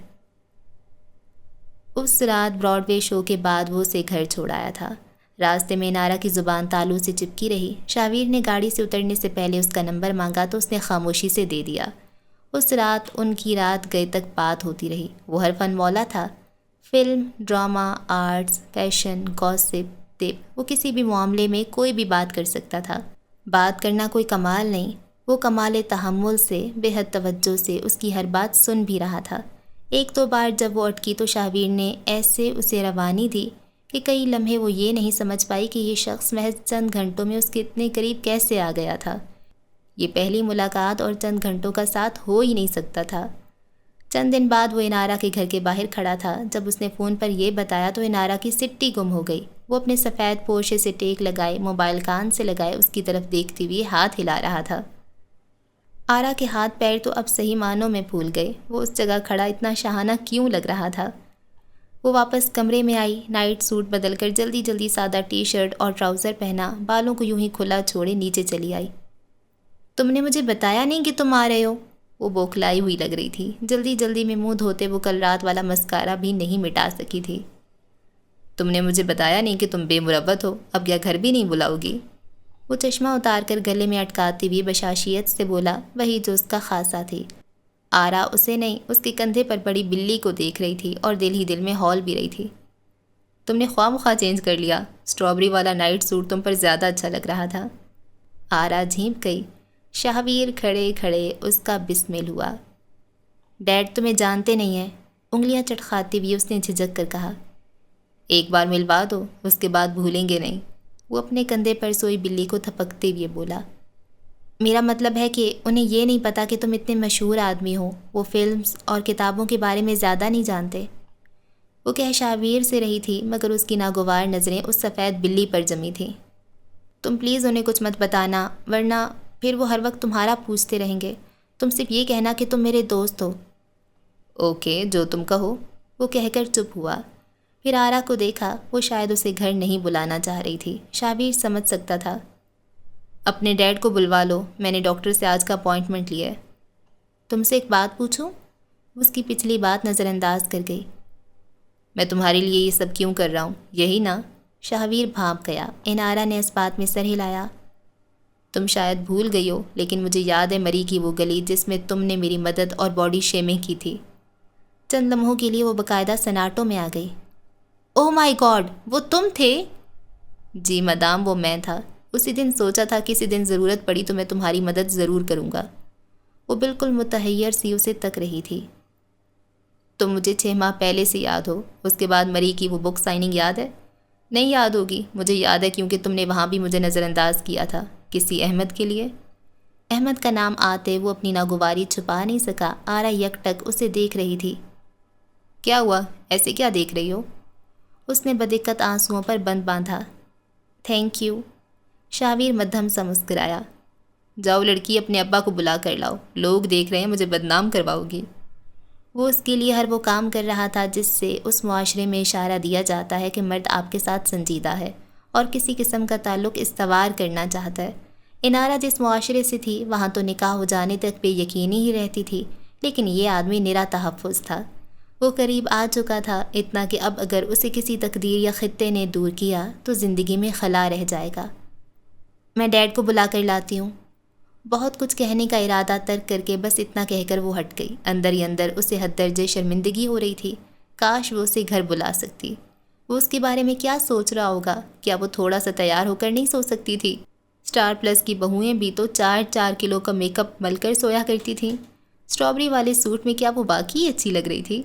اس رات براڈ وے شو کے بعد وہ اسے گھر چھوڑ آیا تھا۔ راستے میں نارا کی زبان تالو سے چپکی رہی۔ شاہویر نے گاڑی سے اترنے سے پہلے اس کا نمبر مانگا تو اس نے خاموشی سے دے دیا۔ اس رات ان کی رات گئے تک بات ہوتی رہی۔ وہ ہر فن مولا تھا، film, drama, arts, fashion, gossip, طب، وہ کسی بھی معاملے میں کوئی بھی بات کر سکتا تھا۔ بات کرنا کوئی کمال نہیں، وہ کمال تحمل سے، بے حد توجہ سے اس کی ہر بات سن بھی رہا تھا۔ 1-2 بار جب وہ اٹکی تو شاہویر نے ایسے اسے روانی دی کہ کئی لمحے وہ یہ نہیں سمجھ پائی کہ یہ شخص محض چند گھنٹوں میں اس کے اتنے قریب کیسے آ گیا تھا۔ یہ پہلی ملاقات اور چند گھنٹوں کا ساتھ ہو ہی نہیں سکتا تھا۔ چند دن بعد وہ انارا کے گھر کے باہر کھڑا تھا۔ جب اس نے فون پر یہ بتایا تو انارا کی سٹی گم ہو گئی۔ وہ اپنے سفید پورشے سے ٹیک لگائے، موبائل کان سے لگائے اس کی طرف دیکھتی ہوئی ہاتھ ہلا رہا تھا۔ آرا کے ہاتھ پیر تو اب صحیح معنوں میں پھول گئے۔ وہ اس جگہ کھڑا اتنا شاہانہ کیوں لگ رہا تھا؟ وہ واپس کمرے میں آئی، نائٹ سوٹ بدل کر جلدی جلدی سادہ ٹی شرٹ اور ٹراؤزر پہنا، بالوں کو یوں ہی کھلا چھوڑے نیچے چلی آئی۔ تم نے مجھے بتایا نہیں کہ تم آ رہے ہو؟ وہ بوکھلائی ہوئی لگ رہی تھی۔ جلدی جلدی میں منہ دھوتے وہ کل رات والا مسکارا بھی نہیں مٹا سکی تھی۔ تم نے مجھے بتایا نہیں کہ تم بے مروت ہو، اب کیا گھر بھی نہیں بلاؤ گی؟ وہ چشمہ اتار کر گلے میں اٹکاتی ہوئی بشاشیت سے بولا، وہی جو اس کا خاصہ تھی۔ آرا اسے نہیں، اس کے کندھے پر پڑی بلی کو دیکھ رہی تھی اور دل ہی دل میں ہول بھی رہی تھی۔ تم نے خواہ مخواہ چینج کر لیا، اسٹرابری والا نائٹ سوٹ تم پر زیادہ اچھا لگ رہا تھا۔ آرا جھینپ گئی۔ شاہویر کھڑے کھڑے اس کا بسمل ہوا۔ ڈیڈ تمہیں جانتے نہیں ہیں، انگلیاں چٹخاتی ہوئی اس نے جھجک کر کہا۔ ایک بار ملوا دو، اس کے بعد بھولیں گے نہیں۔ وہ اپنے کندھے پر سوئی بلی کو تھپکتے ہوئے بولا۔ میرا مطلب ہے کہ انہیں یہ نہیں پتا کہ تم اتنے مشہور آدمی ہو، وہ فلمز اور کتابوں کے بارے میں زیادہ نہیں جانتے۔ وہ کہہ شاہویر سے رہی تھی مگر اس کی ناگوار نظریں اس سفید بلی پر جمی تھیں۔ تم پلیز انہیں کچھ مت بتانا، ورنہ پھر وہ ہر وقت تمہارا پوچھتے رہیں گے۔ تم صرف یہ کہنا کہ تم میرے دوست ہو۔ اوکے، جو تم کہو، وہ کہہ کر چپ ہوا۔ پھر آرا کو دیکھا، وہ شاید اسے گھر نہیں بلانا چاہ رہی تھی۔ شاہویر سمجھ سکتا تھا۔ اپنے ڈیڈ کو بلوا لو، میں نے ڈاکٹر سے آج کا اپائنٹمنٹ لیا ہے۔ تم سے ایک بات پوچھوں؟ اس کی پچھلی بات نظر انداز کر گئی۔ میں تمہارے لیے یہ سب کیوں کر رہا ہوں، یہی نا؟ شاہویر بھانپ گیا۔ انارا نے اس بات میں سر ہلایا۔ تم شاید بھول گئی ہو، لیکن مجھے یاد ہے مری کی وہ گلی جس میں تم نے میری مدد اور باڈی شیمنگ کی تھی۔ چند لمحوں کے لیے وہ باقاعدہ سناٹوں میں آ گئی۔ اوہ مائی گاڈ، وہ تم تھے؟ جی مدام، وہ میں تھا۔ اسی دن سوچا تھا کسی دن ضرورت پڑی تو میں تمہاری مدد ضرور کروں گا۔ وہ بالکل متحیر سی اسے تک رہی تھی۔ تم مجھے 6 ماہ پہلے سے یاد ہو، اس کے بعد مری کی وہ بک سائننگ یاد ہے؟ نہیں یاد ہوگی، مجھے یاد ہے کیونکہ تم نے وہاں بھی مجھے نظر انداز کیا تھا، کسی احمد کے لیے۔ احمد کا نام آتے وہ اپنی ناگواری چھپا نہیں سکا۔ آرا یک ٹک اسے دیکھ رہی تھی۔ کیا ہوا، ایسے کیا دیکھ رہی ہو؟ اس نے بدقت آنسوؤں پر بند باندھا۔ Thank you. شاہویر مدھم سا مسکرایا۔ جاؤ لڑکی، اپنے ابا کو بلا کر لاؤ، لوگ دیکھ رہے ہیں، مجھے بدنام کرواؤ گی۔ وہ اس کے لیے ہر وہ کام کر رہا تھا جس سے اس معاشرے میں اشارہ دیا جاتا ہے کہ مرد آپ کے ساتھ سنجیدہ ہے اور کسی قسم کا تعلق استوار کرنا چاہتا ہے۔ انارا جس معاشرے سے تھی وہاں تو نکاح ہو جانے تک بے یقینی ہی رہتی تھی، لیکن یہ آدمی نرا تحفظ تھا۔ وہ قریب آ چکا تھا، اتنا کہ اب اگر اسے کسی تقدیر یا خطے نے دور کیا تو زندگی میں خلا رہ جائے گا۔ میں ڈیڈ کو بلا کر لاتی ہوں۔ بہت کچھ کہنے کا ارادہ ترک کر کے بس اتنا کہہ کر وہ ہٹ گئی۔ اندر ہی اندر اسے حد درجے شرمندگی ہو رہی تھی۔ کاش وہ اسے گھر بلا سکتی۔ وہ اس کے بارے میں کیا سوچ رہا ہوگا؟ کیا وہ تھوڑا سا تیار ہو کر نہیں سو سکتی تھی؟ اسٹار پلس کی بہوئیں بھی تو 4 کلو کا میک اپ مل کر سویا کرتی تھیں۔ اسٹرابری والے سوٹ میں کیا وہ واقعی اچھی لگ رہی تھی؟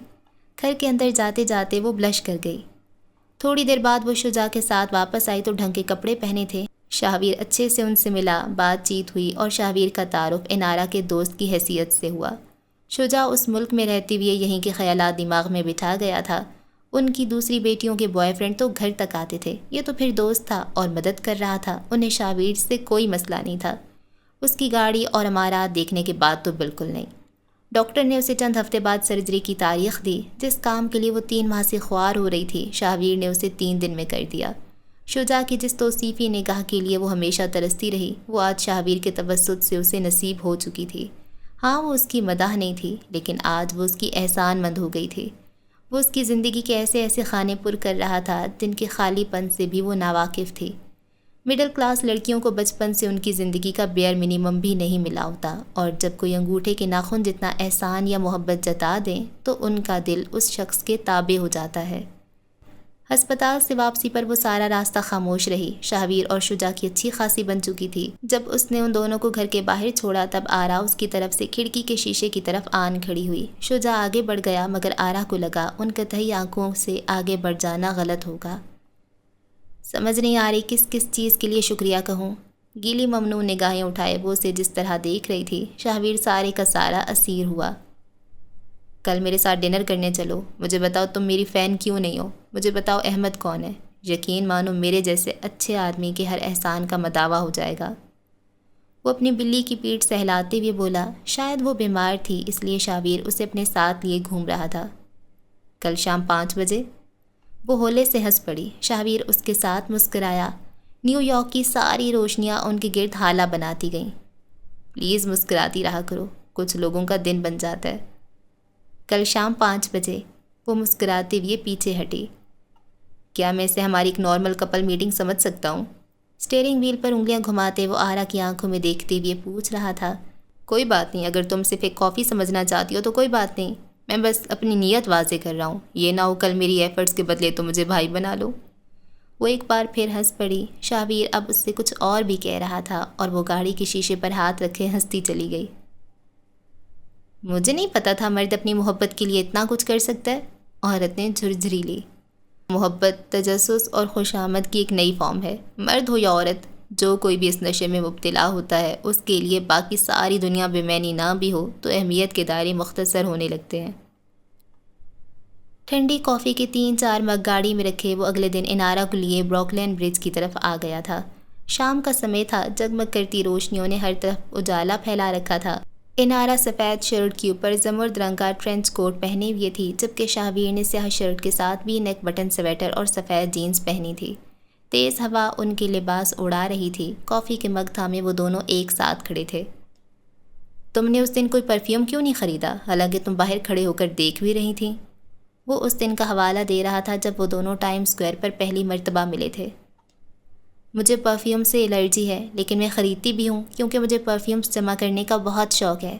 گھر کے اندر جاتے جاتے وہ بلش کر گئی۔ تھوڑی دیر بعد وہ شجاع کے ساتھ واپس آئی تو ڈھنگ کے کپڑے پہنے تھے۔ شاہویر اچھے سے ان سے ملا، بات چیت ہوئی اور شاہویر کا تعارف انارا کے دوست کی حیثیت سے ہوا۔ شجاع اس ملک میں رہتے ہوئے یہیں کے خیالات دماغ میں بٹھا گیا تھا۔ ان کی دوسری بیٹیوں کے بوائے فرینڈ تو گھر تک آتے تھے، یہ تو پھر دوست تھا اور مدد کر رہا تھا۔ انہیں شاہویر سے کوئی مسئلہ نہیں تھا۔ اس کی گاڑی اور امارات دیکھنے کے بعد تو بالکل نہیں۔ ڈاکٹر نے اسے چند ہفتے بعد سرجری کی تاریخ دی۔ جس کام کے لیے وہ 3 ماہ سے خوار ہو رہی تھی، شاہویر نے اسے 3 دن میں کر دیا۔ شجاع کی جس توصیفی نگاہ کے لیے وہ ہمیشہ ترستی رہی، وہ آج شاہویر کے توسط سے اسے نصیب ہو چکی تھی۔ ہاں، وہ اس کی مداح نہیں تھی، لیکن آج وہ اس کی احسان مند ہو گئی تھی۔ وہ اس کی زندگی کے ایسے ایسے خانے پر کر رہا تھا جن کے خالی پن سے بھی وہ ناواقف تھی۔ مڈل کلاس لڑکیوں کو بچپن سے ان کی زندگی کا بیئر منیمم بھی نہیں ملا ہوتا، اور جب کوئی انگوٹھے کے ناخن جتنا احسان یا محبت جتا دیں تو ان کا دل اس شخص کے تابع ہو جاتا ہے۔ ہسپتال سے واپسی پر وہ سارا راستہ خاموش رہی۔ شاہویر اور شجاع کی اچھی خاصی بن چکی تھی۔ جب اس نے ان دونوں کو گھر کے باہر چھوڑا تب آرا اس کی طرف سے کھڑکی کے شیشے کی طرف آن کھڑی ہوئی۔ شجاع آگے بڑھ گیا مگر آرا کو لگا ان قطعی آنکھوں سے آگے بڑھ جانا غلط ہوگا۔ سمجھ نہیں آ رہی کس کس چیز کے لیے شکریہ کہوں۔ گیلی ممنوع نگاہیں اٹھائے وہ اسے جس طرح دیکھ رہی تھی، شاہویر سارے کا سارا اسیر ہوا۔ کل میرے ساتھ ڈنر کرنے چلو، مجھے بتاؤ تم میری فین کیوں نہیں ہو، مجھے بتاؤ احمد کون ہے، یقین مانو میرے جیسے اچھے آدمی کے ہر احسان کا مداوع ہو جائے گا۔ وہ اپنی بلی کی پیٹھ سہلاتے ہوئے بولا۔ شاید وہ بیمار تھی اس لیے شاہویر اسے اپنے ساتھ لیے گھوم رہا تھا۔ کل شام 5 بجے؟ وہ ہولے سے ہنس پڑی۔ شاہویر اس کے ساتھ مسکرایا۔ نیو یارک کی ساری روشنیاں ان کے گرد ہالہ بناتی گئیں۔ پلیز مسکراتی رہا کرو، کچھ لوگوں کا دن بن جاتا ہے۔ کل شام 5 بجے؟ وہ مسکراتے ہوئے پیچھے ہٹی۔ کیا میں اسے ہماری ایک نارمل کپل میٹنگ سمجھ سکتا ہوں؟ اسٹیئرنگ وہیل پر انگلیاں گھماتے وہ آرا کی آنکھوں میں دیکھتے ہوئے پوچھ رہا تھا۔ کوئی بات نہیں، اگر تم صرف ایک کافی سمجھنا چاہتی ہو تو کوئی بات نہیں، میں بس اپنی نیت واضح کر رہا ہوں، یہ نہ ہو کل میری ایفرٹس کے بدلے تو مجھے بھائی بنا لو۔ وہ ایک بار پھر ہنس پڑی۔ شاہویر اب اس سے کچھ اور بھی کہہ رہا تھا اور وہ گاڑی کے شیشے پر ہاتھ رکھے ہنستی چلی گئی۔ مجھے نہیں پتا تھا مرد اپنی محبت کے لیے اتنا کچھ کر سکتا ہے، عورت نے جھرجھری لی۔ محبت تجسس اور خوشامد کی ایک نئی فارم ہے۔ مرد ہو یا عورت، جو کوئی بھی اس نشے میں مبتلا ہوتا ہے اس کے لیے باقی ساری دنیا بے معنی نہ بھی ہو تو اہمیت کے دائرے مختصر ہونے لگتے ہیں۔ ٹھنڈی کافی کے 3-4 مگ گاڑی میں رکھے وہ اگلے دن انارا کو لیے بروکلین برج کی طرف آ گیا تھا۔ شام کا سمے تھا، جگمگ کرتی روشنیوں نے ہر طرف اجالا پھیلا رکھا تھا۔ انارا سفید شرٹ کے اوپر زمرد رنگ کا ٹرینچ کوٹ پہنے ہوئے تھی، جبکہ شاہویر نے سیاہ شرٹ کے ساتھ وی نیک بٹن سویٹر اور سفید جینز پہنی تھی۔ تیز ہوا ان کے لباس اڑا رہی تھی۔ کافی کے مگ تھامے وہ دونوں ایک ساتھ کھڑے تھے۔ تم نے اس دن کوئی پرفیوم کیوں نہیں خریدا، حالانکہ تم باہر کھڑے ہو کر دیکھ بھی رہی تھیں؟ وہ اس دن کا حوالہ دے رہا تھا جب وہ دونوں ٹائم اسکوائر پر پہلی مرتبہ ملے تھے۔ مجھے پرفیوم سے الرجی ہے، لیکن میں خریدتی بھی ہوں کیونکہ مجھے پرفیومز جمع کرنے کا بہت شوق ہے۔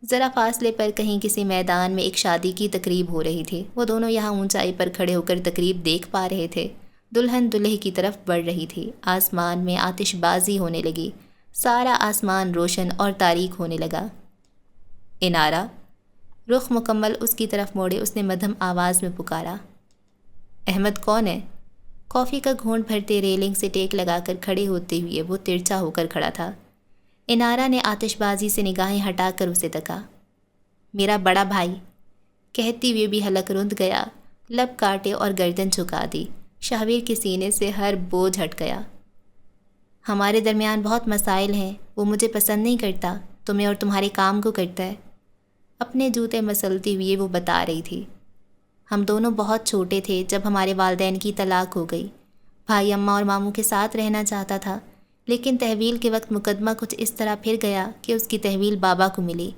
ذرا فاصلے پر کہیں کسی میدان میں ایک شادی کی تقریب ہو رہی تھی۔ وہ دونوں یہاں اونچائی پر کھڑے ہو کر تقریب دیکھ پا رہے تھے۔ دلہن دولہے کی طرف بڑھ رہی تھی۔ آسمان میں آتش بازی ہونے لگی۔ سارا آسمان روشن اور تاریک ہونے لگا۔ انارا، رخ مکمل اس کی طرف موڑے اس نے مدھم آواز میں پکارا۔ احمد کون ہے؟ کافی کا گھونٹ بھرتے ریلنگ سے ٹیک لگا کر کھڑے ہوتے ہوئے وہ ترچھا ہو کر کھڑا تھا۔ انارا نے آتش بازی سے نگاہیں ہٹا کر اسے تکا۔ میرا بڑا بھائی، کہتے ہوئے بھی حلق رند گیا، لب کاٹے اور گردن جھکا دی۔ شاہویر کے سینے سے ہر بوجھ ہٹ گیا۔ ہمارے درمیان بہت مسائل ہیں، وہ مجھے پسند نہیں کرتا، تمہیں اور تمہارے کام کو کرتا ہے۔ اپنے جوتے مسلتی ہوئے وہ بتا رہی تھی۔ ہم دونوں بہت چھوٹے تھے جب ہمارے والدین کی طلاق ہو گئی۔ بھائی اماں اور ماموں کے ساتھ رہنا چاہتا تھا، لیکن تحویل کے وقت مقدمہ کچھ اس طرح پھر گیا کہ اس کی تحویل بابا کو ملی۔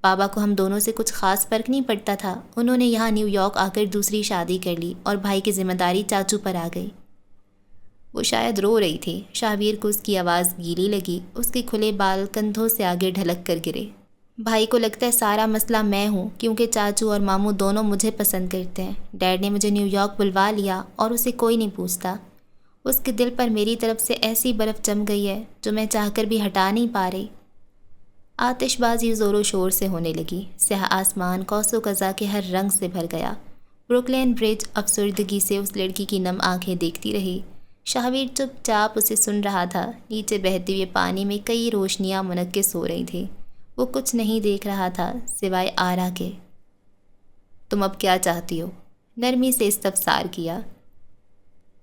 بابا کو ہم دونوں سے کچھ خاص فرق نہیں پڑتا تھا، انہوں نے یہاں نیو یارک آ کر دوسری شادی کر لی اور بھائی کی ذمہ داری چاچو پر آ گئی۔ وہ شاید رو رہی تھی۔ شاہویر کو اس کی آواز گیلی لگی۔ اس کے کھلے بال کندھوں سے آگے ڈھلک کر گرے۔ بھائی کو لگتا ہے سارا مسئلہ میں ہوں، کیونکہ چاچو اور ماموں دونوں مجھے پسند کرتے ہیں۔ ڈیڈ نے مجھے نیو یارک بلوا لیا اور اسے کوئی نہیں پوچھتا۔ اس کے دل پر میری طرف سے ایسی برف جم گئی ہے جو میں چاہ کر بھی ہٹا نہیں پا رہی۔ آتش بازی زور و شور سے ہونے لگی۔ سیاہ آسمان قوس و قزح کے ہر رنگ سے بھر گیا۔ بروکلین برج افسردگی سے اس لڑکی کی نم آنکھیں دیکھتی رہی۔ شاہویر چپ چاپ اسے سن رہا تھا۔ نیچے بہتے ہوئے پانی میں کئی روشنیاں منعکس ہو رہی تھیں۔ وہ کچھ نہیں دیکھ رہا تھا سوائے آرا کے۔ تم اب کیا چاہتی ہو؟ نرمی سے استفسار کیا۔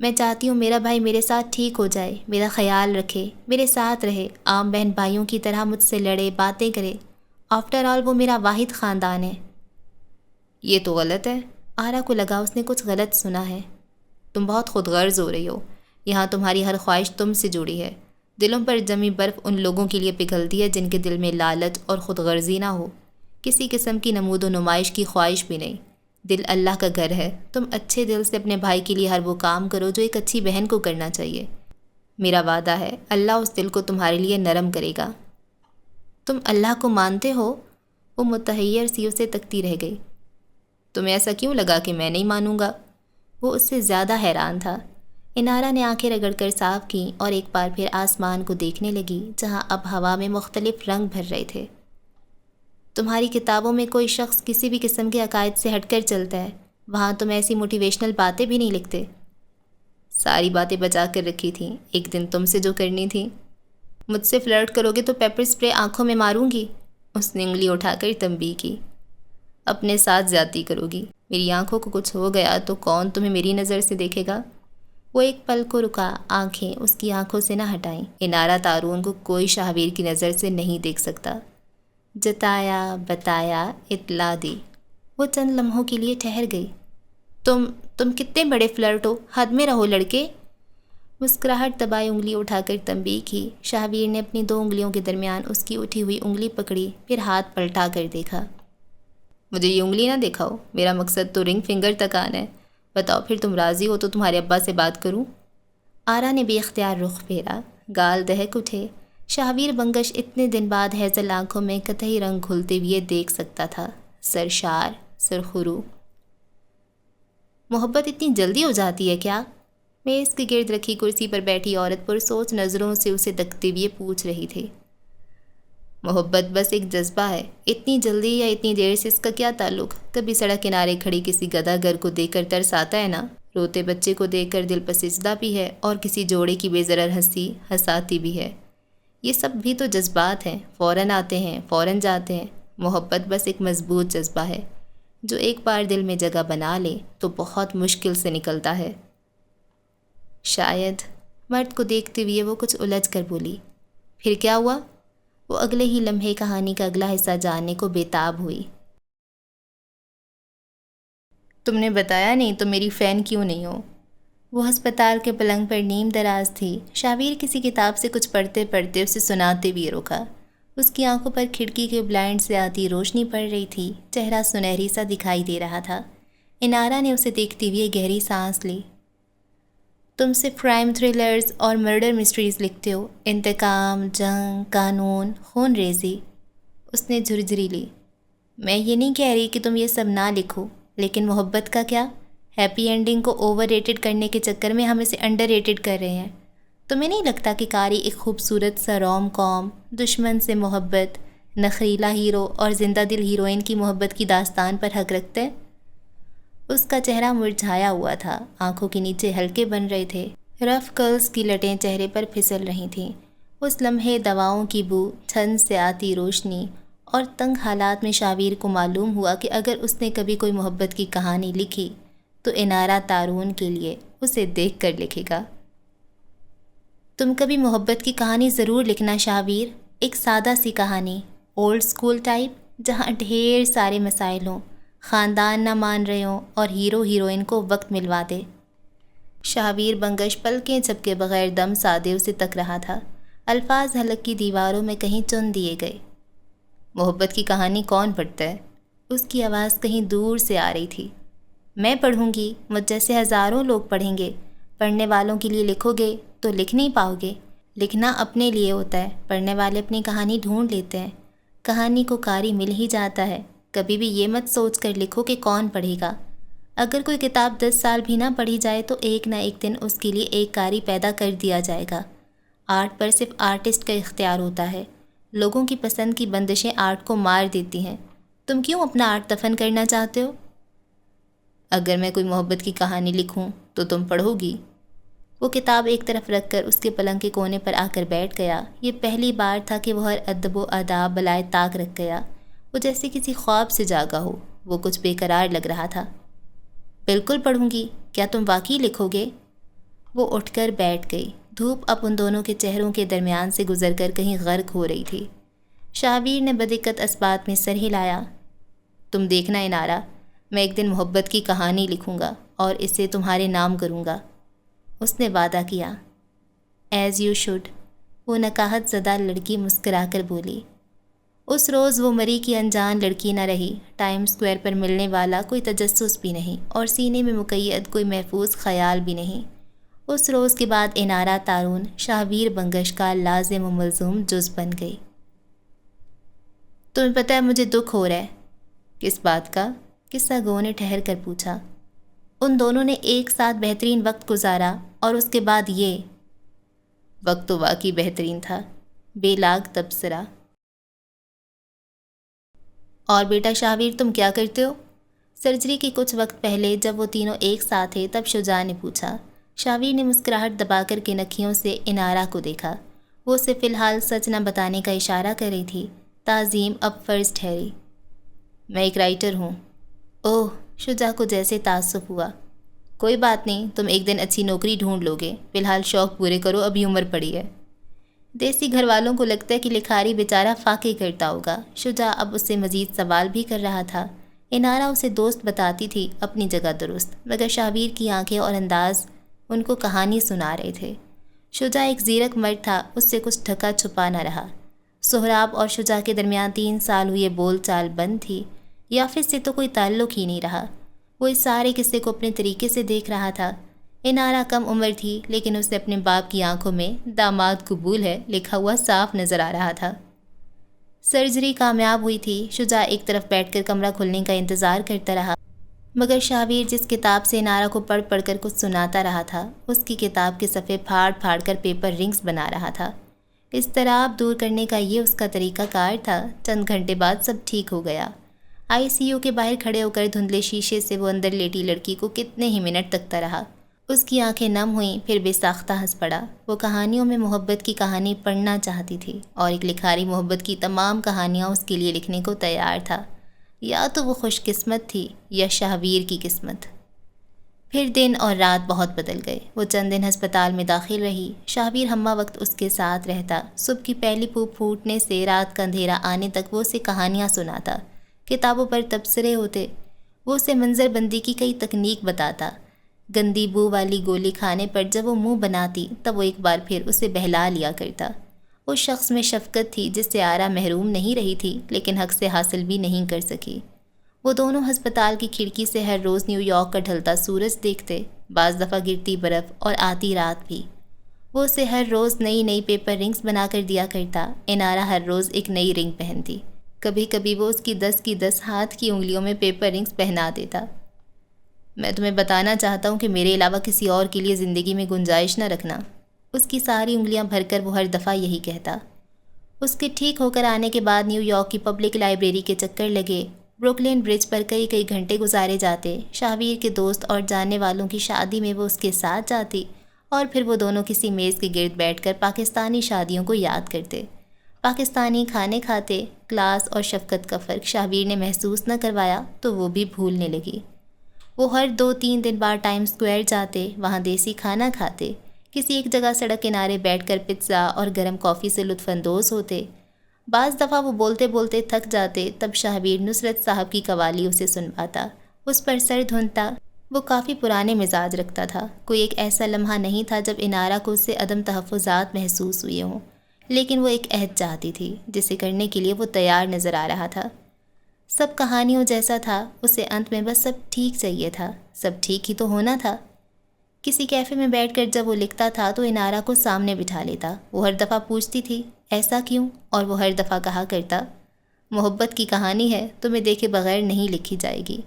میں چاہتی ہوں میرا بھائی میرے ساتھ ٹھیک ہو جائے، میرا خیال رکھے، میرے ساتھ رہے، عام بہن بھائیوں کی طرح مجھ سے لڑے، باتیں کرے۔ آفٹر آل وہ میرا واحد خاندان ہے۔ یہ تو غلط ہے۔ آرا کو لگا اس نے کچھ غلط سنا ہے۔ تم بہت خود غرض ہو رہی ہو۔ یہاں تمہاری ہر خواہش تم سے جڑی ہے۔ دلوں پر جمی برف ان لوگوں کے لیے پگھلتی ہے جن کے دل میں لالچ اور خود غرضی نہ ہو، کسی قسم کی نمود و نمائش کی خواہش بھی نہیں۔ دل اللہ کا گھر ہے۔ تم اچھے دل سے اپنے بھائی کے لیے ہر وہ کام کرو جو ایک اچھی بہن کو کرنا چاہیے۔ میرا وعدہ ہے اللہ اس دل کو تمہارے لیے نرم کرے گا۔ تم اللہ کو مانتے ہو؟ وہ متحیر سی اسے تکتی رہ گئی۔ تمہیں ایسا کیوں لگا کہ میں نہیں مانوں گا؟ وہ اس سے زیادہ حیران تھا۔ انارا نے آنکھیں رگڑ کر صاف کیں اور ایک بار پھر آسمان کو دیکھنے لگی جہاں اب ہوا میں مختلف رنگ بھر رہے تھے۔ تمہاری کتابوں میں کوئی شخص کسی بھی قسم کے عقائد سے ہٹ کر چلتا ہے، وہاں تم ایسی موٹیویشنل باتیں بھی نہیں لکھتے۔ ساری باتیں بچا کر رکھی تھیں، ایک دن تم سے جو کرنی تھی۔ مجھ سے فلرٹ کرو گے تو پیپر اسپرے آنکھوں میں ماروں گی۔ اس نے انگلی اٹھا کر تنبیہ کی۔ اپنے ساتھ زیادتی کرو گی، میری آنکھوں کو کچھ ہو گیا تو کون تمہیں میری نظر سے دیکھے گا؟ وہ ایک پل کو رکا، آنکھیں اس کی آنکھوں سے نہ ہٹائیں۔ انارہ تارون کو کوئی شاہویر کی نظر سے نہیں دیکھ سکتا۔ جتایا، بتایا، اطلاع دی۔ وہ چند لمحوں کے لیے ٹھہر گئی۔ تم کتنے بڑے فلرٹ ہو، حد میں رہو لڑکے۔ مسکراہٹ دبائے انگلی اٹھا کر تنبیہ کی۔ شاہویر نے اپنی 2 انگلیوں کے درمیان اس کی اٹھی ہوئی انگلی پکڑی، پھر ہاتھ پلٹا کر دیکھا۔ مجھے یہ انگلی نہ دکھاؤ، میرا مقصد تو رنگ فنگر تک آنا ہے۔ بتاؤ پھر تم راضی ہو تو تمہارے ابا سے بات کروں؟ آرا نے بے اختیار رخ پھیرا، گال دہک اٹھے۔ شاہویر بنگش اتنے دن بعد ہیزل آنکھوں میں قطعی رنگ گھلتے ہوئے دیکھ سکتا تھا، سرشار، سرخرو۔ محبت اتنی جلدی ہو جاتی ہے کیا؟ میز کے گرد رکھی کرسی پر بیٹھی عورت پر سوچ نظروں سے اسے تکتے ہوئے پوچھ رہی تھی۔ محبت بس ایک جذبہ ہے، اتنی جلدی یا اتنی دیر سے اس کا کیا تعلق؟ کبھی سڑک کنارے کھڑی کسی گدھا گر کو دیکھ کر ترس آتا ہے نا، روتے بچے کو دیکھ کر دل پسجدہ بھی ہے، اور کسی جوڑے کی بے ضرر ہنسی ہنساتی بھی ہے۔ یہ سب بھی تو جذبات ہیں، فوراً آتے ہیں، فوراً جاتے ہیں۔ محبت بس ایک مضبوط جذبہ ہے، جو ایک بار دل میں جگہ بنا لے تو بہت مشکل سے نکلتا ہے۔ شاید۔ مرد کو دیکھتے ہوئے وہ کچھ الجھ کر بولی۔ پھر کیا ہوا؟ وہ اگلے ہی لمحے کہانی کا اگلا حصہ جاننے کو بےتاب ہوئی۔ تم نے بتایا نہیں تو میری فین کیوں نہیں ہو؟ وہ ہسپتال کے پلنگ پر نیم دراز تھی۔ شاہویر کسی کتاب سے کچھ پڑھتے پڑھتے اسے سناتے ہوئے رکا۔ اس کی آنکھوں پر کھڑکی کے بلائنڈ سے آتی روشنی پڑ رہی تھی، چہرہ سنہری سا دکھائی دے رہا تھا۔ انارا نے اسے دیکھتے ہوئے گہری سانس لی۔ تم صرف کرائم تھرلرز اور مرڈر مسٹریز لکھتے ہو، انتقام، جنگ، قانون، خون ریزی۔ اس نے جھرجھری لی۔ میں یہ نہیں کہہ رہی کہ تم یہ سب نہ لکھو، لیکن محبت کا کیا؟ ہیپی اینڈنگ کو اوور ریٹڈ کرنے کے چکر میں ہم اسے انڈر ریٹڈ کر رہے ہیں۔ تمہیں نہیں لگتا کہ قاری ایک خوبصورت سا روم کام، دشمن سے محبت، نخریلا ہیرو اور زندہ دل ہیروئن کی محبت کی داستان پر حق رکھتا ہے؟ اس کا چہرہ مرجھایا ہوا تھا، آنکھوں کے نیچے ہلکے بن رہے تھے، رف کرلز کی لٹیں چہرے پر پھسل رہی تھیں۔ اس لمحے دواؤں کی بو، چھن سے آتی روشنی اور تنگ حالات میں شاہویر کو معلوم ہوا کہ اگر اس نے کبھی کوئی محبت کی کہانی لکھی تو انارا تارون کے لیے اسے دیکھ کر لکھے گا۔ تم کبھی محبت کی کہانی ضرور لکھنا شاہویر، ایک سادہ سی کہانی، اولڈ سکول ٹائپ، جہاں ڈھیر سارے مسائل ہوں، خاندان نہ مان رہے ہوں اور ہیرو ہیروئن کو وقت ملوا دے۔ شاہویر بنگش پلکیں جھپکے بغیر دم سادے اسے تک رہا تھا۔ الفاظ حلق کی دیواروں میں کہیں چن دیے گئے۔ محبت کی کہانی کون پڑھتا ہے؟ اس کی آواز کہیں دور سے آ رہی تھی۔ میں پڑھوں گی، مجھ جیسے ہزاروں لوگ پڑھیں گے۔ پڑھنے والوں کے لیے لکھو گے تو لکھ نہیں پاؤ گے۔ لکھنا اپنے لیے ہوتا ہے، پڑھنے والے اپنی کہانی ڈھونڈ لیتے ہیں۔ کہانی کو قاری مل ہی جاتا ہے۔ کبھی بھی یہ مت سوچ کر لکھو کہ کون پڑھے گا۔ اگر کوئی کتاب 10 سال بھی نہ پڑھی جائے تو ایک نہ ایک دن اس کے لیے ایک قاری پیدا کر دیا جائے گا۔ آرٹ پر صرف آرٹسٹ کا اختیار ہوتا ہے۔ لوگوں کی پسند کی بندشیں آرٹ کو مار دیتی ہیں۔ تم کیوں اپنا آرٹ دفن کرنا چاہتے ہو؟ اگر میں کوئی محبت کی کہانی لکھوں تو تم پڑھو گی؟ وہ کتاب ایک طرف رکھ کر اس کے پلنگ کے کونے پر آ کر بیٹھ گیا۔ یہ پہلی بار تھا کہ وہ ہر ادب و آداب بالائے طاق رکھ گیا۔ وہ جیسے کسی خواب سے جاگا ہو۔ وہ کچھ بے قرار لگ رہا تھا۔ بالکل پڑھوں گی، کیا تم واقعی لکھو گے؟ وہ اٹھ کر بیٹھ گئی۔ دھوپ اب ان دونوں کے چہروں کے درمیان سے گزر کر کہیں غرق ہو رہی تھی۔ شاہویر نے بدقت اسبات میں سر ہلایا۔ تم دیکھنا انارا، میں ایک دن محبت کی کہانی لکھوں گا اور اسے تمہارے نام کروں گا۔ اس نے وعدہ کیا۔ ایز یو شوڈ، وہ نکاحت زدہ لڑکی مسکرا کر بولی۔ اس روز وہ مری کی انجان لڑکی نہ رہی، ٹائم سکوائر پر ملنے والا کوئی تجسس بھی نہیں اور سینے میں مقید کوئی محفوظ خیال بھی نہیں۔ اس روز کے بعد انارا تارون شاہویر بنگش کا لازم و ملزوم جز بن گئی۔ تمہیں پتہ ہے مجھے دکھ ہو رہا ہے۔ کس بات کا؟ قصہ گو نے ٹھہر کر پوچھا۔ ان دونوں نے ایک ساتھ بہترین وقت گزارا اور اس کے بعد یہ۔ وقت تو واقعی بہترین تھا، بے لاگ تبصرہ۔ اور بیٹا شاہویر تم کیا کرتے ہو؟ سرجری کے کچھ وقت پہلے جب وہ تینوں ایک ساتھ تھے تب شجاع نے پوچھا۔ شاویر نے مسکراہٹ دبا کر کے نکھیوں سے انارا کو دیکھا۔ وہ اسے فی الحال سچ نہ بتانے کا اشارہ کر رہی تھی۔ تعظیم اب فرض ٹھہری۔ میں ایک رائٹر ہوں۔ اوہ، شجاع کو جیسے تعصب ہوا۔ کوئی بات نہیں، تم ایک دن اچھی نوکری ڈھونڈ لو گے، فی الحال شوق پورے کرو، ابھی عمر پڑی ہے۔ دیسی گھر والوں کو لگتا ہے کہ لکھاری بیچارہ فاقے کرتا ہوگا۔ شجاع اب اس سے مزید سوال بھی کر رہا تھا۔ انارا اسے دوست بتاتی تھی، اپنی جگہ درست، مگر شاویر کی آنکھیں اور انداز ان کو کہانی سنا رہے تھے۔ شجاع ایک زیرک مرد تھا، اس سے کچھ ڈھکا چھپا نہ رہا۔ سہراب اور شجاع کے درمیان 3 سال ہوئے بول چال بند تھی، یافس سے تو کوئی تعلق ہی نہیں رہا۔ وہ اس سارے قصے کو اپنے طریقے سے دیکھ رہا تھا۔ انارا کم عمر تھی، لیکن اسے اپنے باپ کی آنکھوں میں داماد قبول ہے لکھا ہوا صاف نظر آ رہا تھا۔ سرجری کامیاب ہوئی تھی۔ شجاع ایک طرف بیٹھ کر کمرہ کھلنے کا انتظار کرتا رہا، مگر شاویر جس کتاب سے انارا کو پڑھ پڑھ کر کچھ سناتا رہا تھا، اس کی کتاب کے صفحے پھاڑ پھاڑ کر پیپر رنگز بنا رہا تھا۔ اضطراب دور کرنے کا یہ اس کا طریقہ کار تھا۔ چند گھنٹے بعد سب ٹھیک ہو گیا۔ ICU کے باہر کھڑے ہو کر دھندلے شیشے سے وہ اندر لیٹی لڑکی کو کتنے ہی منٹ تکتا رہا۔ اس کی آنکھیں نم ہوئیں، پھر بے ساختہ ہنس پڑا۔ وہ کہانیوں میں محبت کی کہانی پڑھنا چاہتی تھی، اور ایک لکھاری محبت کی تمام کہانیاں اس کے لیے لکھنے کو تیار تھا۔ یا تو وہ خوش قسمت تھی یا شاویر کی قسمت۔ پھر دن اور رات بہت بدل گئے۔ وہ چند دن ہسپتال میں داخل رہی۔ شاویر ہمہ وقت اس کے ساتھ رہتا۔ صبح کی پہلی پھوپ پھوٹنے سے رات کا اندھیرا آنے تک وہ اسے کہانیاں سناتا۔ کتابوں پر تبصرے ہوتے۔ وہ اسے منظر بندی کی کئی تکنیک بتاتا۔ گندی بو والی گولی کھانے پر جب وہ منہ بناتی تب وہ ایک بار پھر اسے بہلا لیا کرتا۔ اس شخص میں شفقت تھی جس سے آرا محروم نہیں رہی تھی، لیکن حق سے حاصل بھی نہیں کر سکی۔ وہ دونوں ہسپتال کی کھڑکی سے ہر روز نیو یارک کا ڈھلتا سورج دیکھتے، بعض دفعہ گرتی برف اور آتی رات بھی۔ وہ اسے ہر روز نئی نئی پیپر رنگز بنا کر دیا کرتا۔ انارا ہر روز ایک نئی رنگ پہنتی۔ کبھی کبھی وہ اس کی 10 کی 10 ہاتھ کی انگلیوں میں پیپر رنگز پہنا دیتا۔ میں تمہیں بتانا چاہتا ہوں کہ میرے علاوہ کسی اور کے لیے زندگی میں گنجائش نہ رکھنا۔ اس کی ساری انگلیاں بھر کر وہ ہر دفعہ یہی کہتا۔ اس کے ٹھیک ہو کر آنے کے بعد نیو یارک کی پبلک لائبریری کے چکر لگے، بروکلین برج پر کئی کئی گھنٹے گزارے جاتے۔ شاویر کے دوست اور جاننے والوں کی شادی میں وہ اس کے ساتھ جاتی، اور پھر وہ دونوں کسی میز کے گرد بیٹھ کر پاکستانی شادیوں کو یاد کرتے، پاکستانی کھانے کھاتے۔ کلاس اور شفقت کا فرق شاویر نے محسوس نہ کروایا تو وہ بھی بھولنے لگی۔ وہ ہر 2-3 دن بعد ٹائم اسکوائر جاتے، وہاں دیسی کھانا کھاتے، کسی ایک جگہ سڑک کنارے بیٹھ کر پزا اور گرم کافی سے لطف اندوز ہوتے۔ بعض دفعہ وہ بولتے بولتے تھک جاتے، تب شاویر نصرت صاحب کی قوالی اسے سنواتا، اس پر سر دھنتا۔ وہ کافی پرانے مزاج رکھتا تھا۔ کوئی ایک ایسا لمحہ نہیں تھا جب انارا کو اس سے عدم تحفظات محسوس ہوئے ہوں، لیکن وہ ایک عہد چاہتی تھی جسے کرنے کے لیے وہ تیار نظر آ رہا تھا۔ سب کہانیوں جیسا تھا، اسے انت میں بس سب ٹھیک چاہیے تھا، سب ٹھیک ہی تو ہونا تھا۔ کسی کیفے میں بیٹھ کر جب وہ لکھتا تھا تو انارا کو سامنے بٹھا لیتا۔ وہ ہر دفعہ پوچھتی تھی ایسا کیوں، اور وہ ہر دفعہ کہا کرتا محبت کی کہانی ہے، تمہیں دیکھے بغیر نہیں لکھی جائے گی۔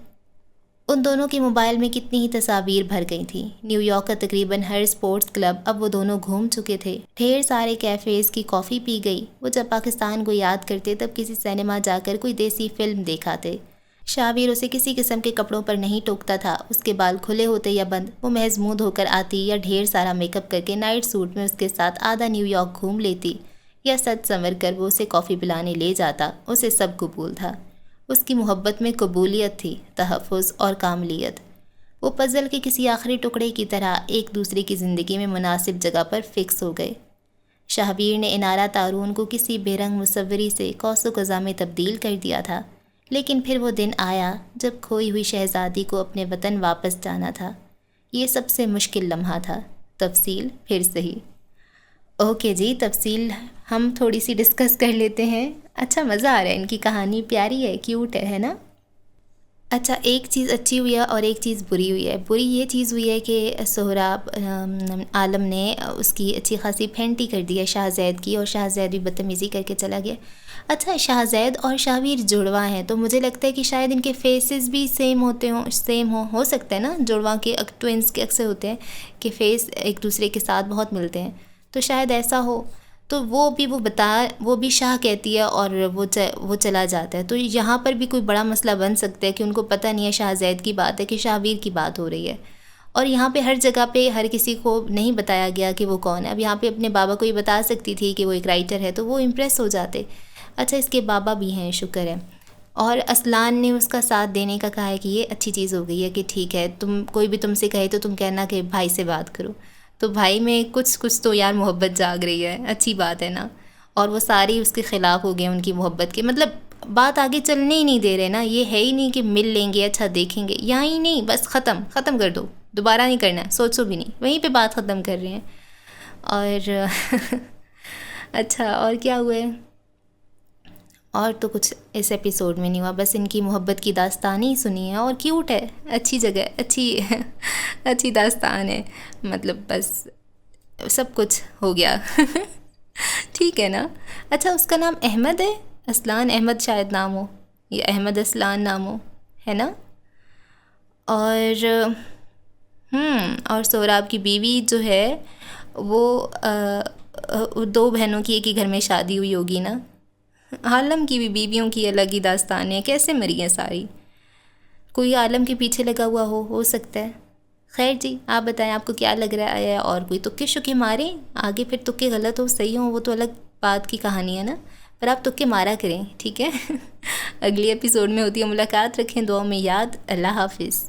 ان دونوں کے موبائل میں کتنی ہی تصاویر بھر گئی تھیں۔ نیو یارک کا تقریباً ہر اسپورٹس کلب اب وہ دونوں گھوم چکے تھے، ڈھیر سارے کیفیز کی کافی پی گئی۔ وہ جب پاکستان کو یاد کرتے تب کسی سینما جا کر کوئی دیسی فلم دیکھاتے۔ شاویر اسے کسی قسم کے کپڑوں پر نہیں ٹوکتا تھا، اس کے بال کھلے ہوتے یا بند، وہ محض منہ دھو کر آتی یا ڈھیر سارا میک اپ کر کے نائٹ سوٹ میں اس کے ساتھ آدھا نیو یارک گھوم لیتی، یا سج سنور کر وہ اسے کافی پلانے لے جاتا۔ اسے سب قبول تھا۔ اس کی محبت میں قبولیت تھی، تحفظ اور کاملیت۔ وہ پزل کے کسی آخری ٹکڑے کی طرح ایک دوسرے کی زندگی میں مناسب جگہ پر فکس ہو گئے۔ شاویر نے انارا تارون کو کسی بے رنگ مصوری سے قوس و قزح میں تبدیل کر دیا تھا، لیکن پھر وہ دن آیا جب کھوئی ہوئی شہزادی کو اپنے وطن واپس جانا تھا۔ یہ سب سے مشکل لمحہ تھا۔ تفصیل پھر صحیح۔ اوکے جی، تفصیل ہم تھوڑی سی ڈسکس کر لیتے ہیں۔ اچھا، مزہ آ رہا ہے، ان کی کہانی پیاری ہے، کیوٹ ہے نا؟ اچھا، ایک چیز اچھی ہوئی ہے اور ایک چیز بری ہوئی ہے۔ بری یہ چیز ہوئی ہے کہ سہراب عالم نے اس کی اچھی خاصی پھینٹی کر دی ہے شاہزید کی، اور شاہزید بھی بدتمیزی کر کے چلا گیا۔ اچھا، شاہزید اور شاویر جڑواں ہیں، تو مجھے لگتا ہے کہ شاید ان کے فیسز بھی سیم ہو سکتا ہے نا، جڑواں کے ٹوئنس کے اکثر ہوتے ہیں کہ فیس ایک دوسرے کے ساتھ بہت ملتے ہیں، تو شاید ایسا ہو۔ تو وہ بھی شاہ کہتی ہے اور وہ چلا جاتا ہے، تو یہاں پر بھی کوئی بڑا مسئلہ بن سکتا ہے کہ ان کو پتہ نہیں ہے شاہزید کی بات ہے کہ شاویر کی بات ہو رہی ہے، اور یہاں پہ ہر جگہ پہ ہر کسی کو نہیں بتایا گیا کہ وہ کون ہے. اب یہاں پہ اپنے بابا کو یہ بتا سکتی تھی کہ وہ ایک رائٹر ہے تو وہ امپریس ہو جاتے. اچھا اس کے بابا بھی ہیں، شکر ہے. اور اسلان نے اس کا ساتھ دینے کا کہا ہے کہ یہ اچھی چیز ہو گئی ہے کہ ٹھیک ہے، کوئی بھی تم سے کہے تو تم کہنا کہ بھائی سے بات کرو. تو بھائی میں کچھ تو یار محبت جاگ رہی ہے، اچھی بات ہے نا. اور وہ ساری اس کے خلاف ہو گئے ان کی محبت کے، مطلب بات آگے چلنے ہی نہیں دے رہے نا. یہ ہے ہی نہیں کہ مل لیں گے، اچھا دیکھیں گے، یہاں ہی نہیں، بس ختم کر دو، دوبارہ نہیں کرنا ہے، سوچو بھی نہیں، وہیں پہ بات ختم کر رہے ہیں. اور اچھا اور کیا ہوا ہے؟ اور تو کچھ اس ایپیسوڈ میں نہیں ہوا، بس ان کی محبت کی داستان ہی سنی ہے. اور کیوٹ ہے، اچھی جگہ، اچھی داستان ہے، مطلب بس سب کچھ ہو گیا. ٹھیک ہے نا. اچھا اس کا نام احمد ہے، اسلان احمد شاید نام ہو، یا احمد اسلان نام ہو، ہے نا. اور اور سہراب کی بیوی جو ہے وہ 2 بہنوں کی ایک ہی گھر میں شادی ہوئی ہوگی نا. عالم کی بھی بیویوں کی الگ ہی داستان ہے، کیسے مری ہیں ساری. کوئی عالم کے پیچھے لگا ہوا ہو سکتا ہے. خیر جی، آپ بتائیں آپ کو کیا لگ رہا ہے. اور کوئی تکے شکے ماریں آگے، پھر تکے غلط ہو صحیح ہوں وہ تو الگ بات کی کہانی ہے نا، پر آپ تکے مارا کریں، ٹھیک ہے. اگلی ایپیسوڈ میں ہوتی ہے ملاقات. رکھیں دعاؤں میں یاد. اللہ حافظ.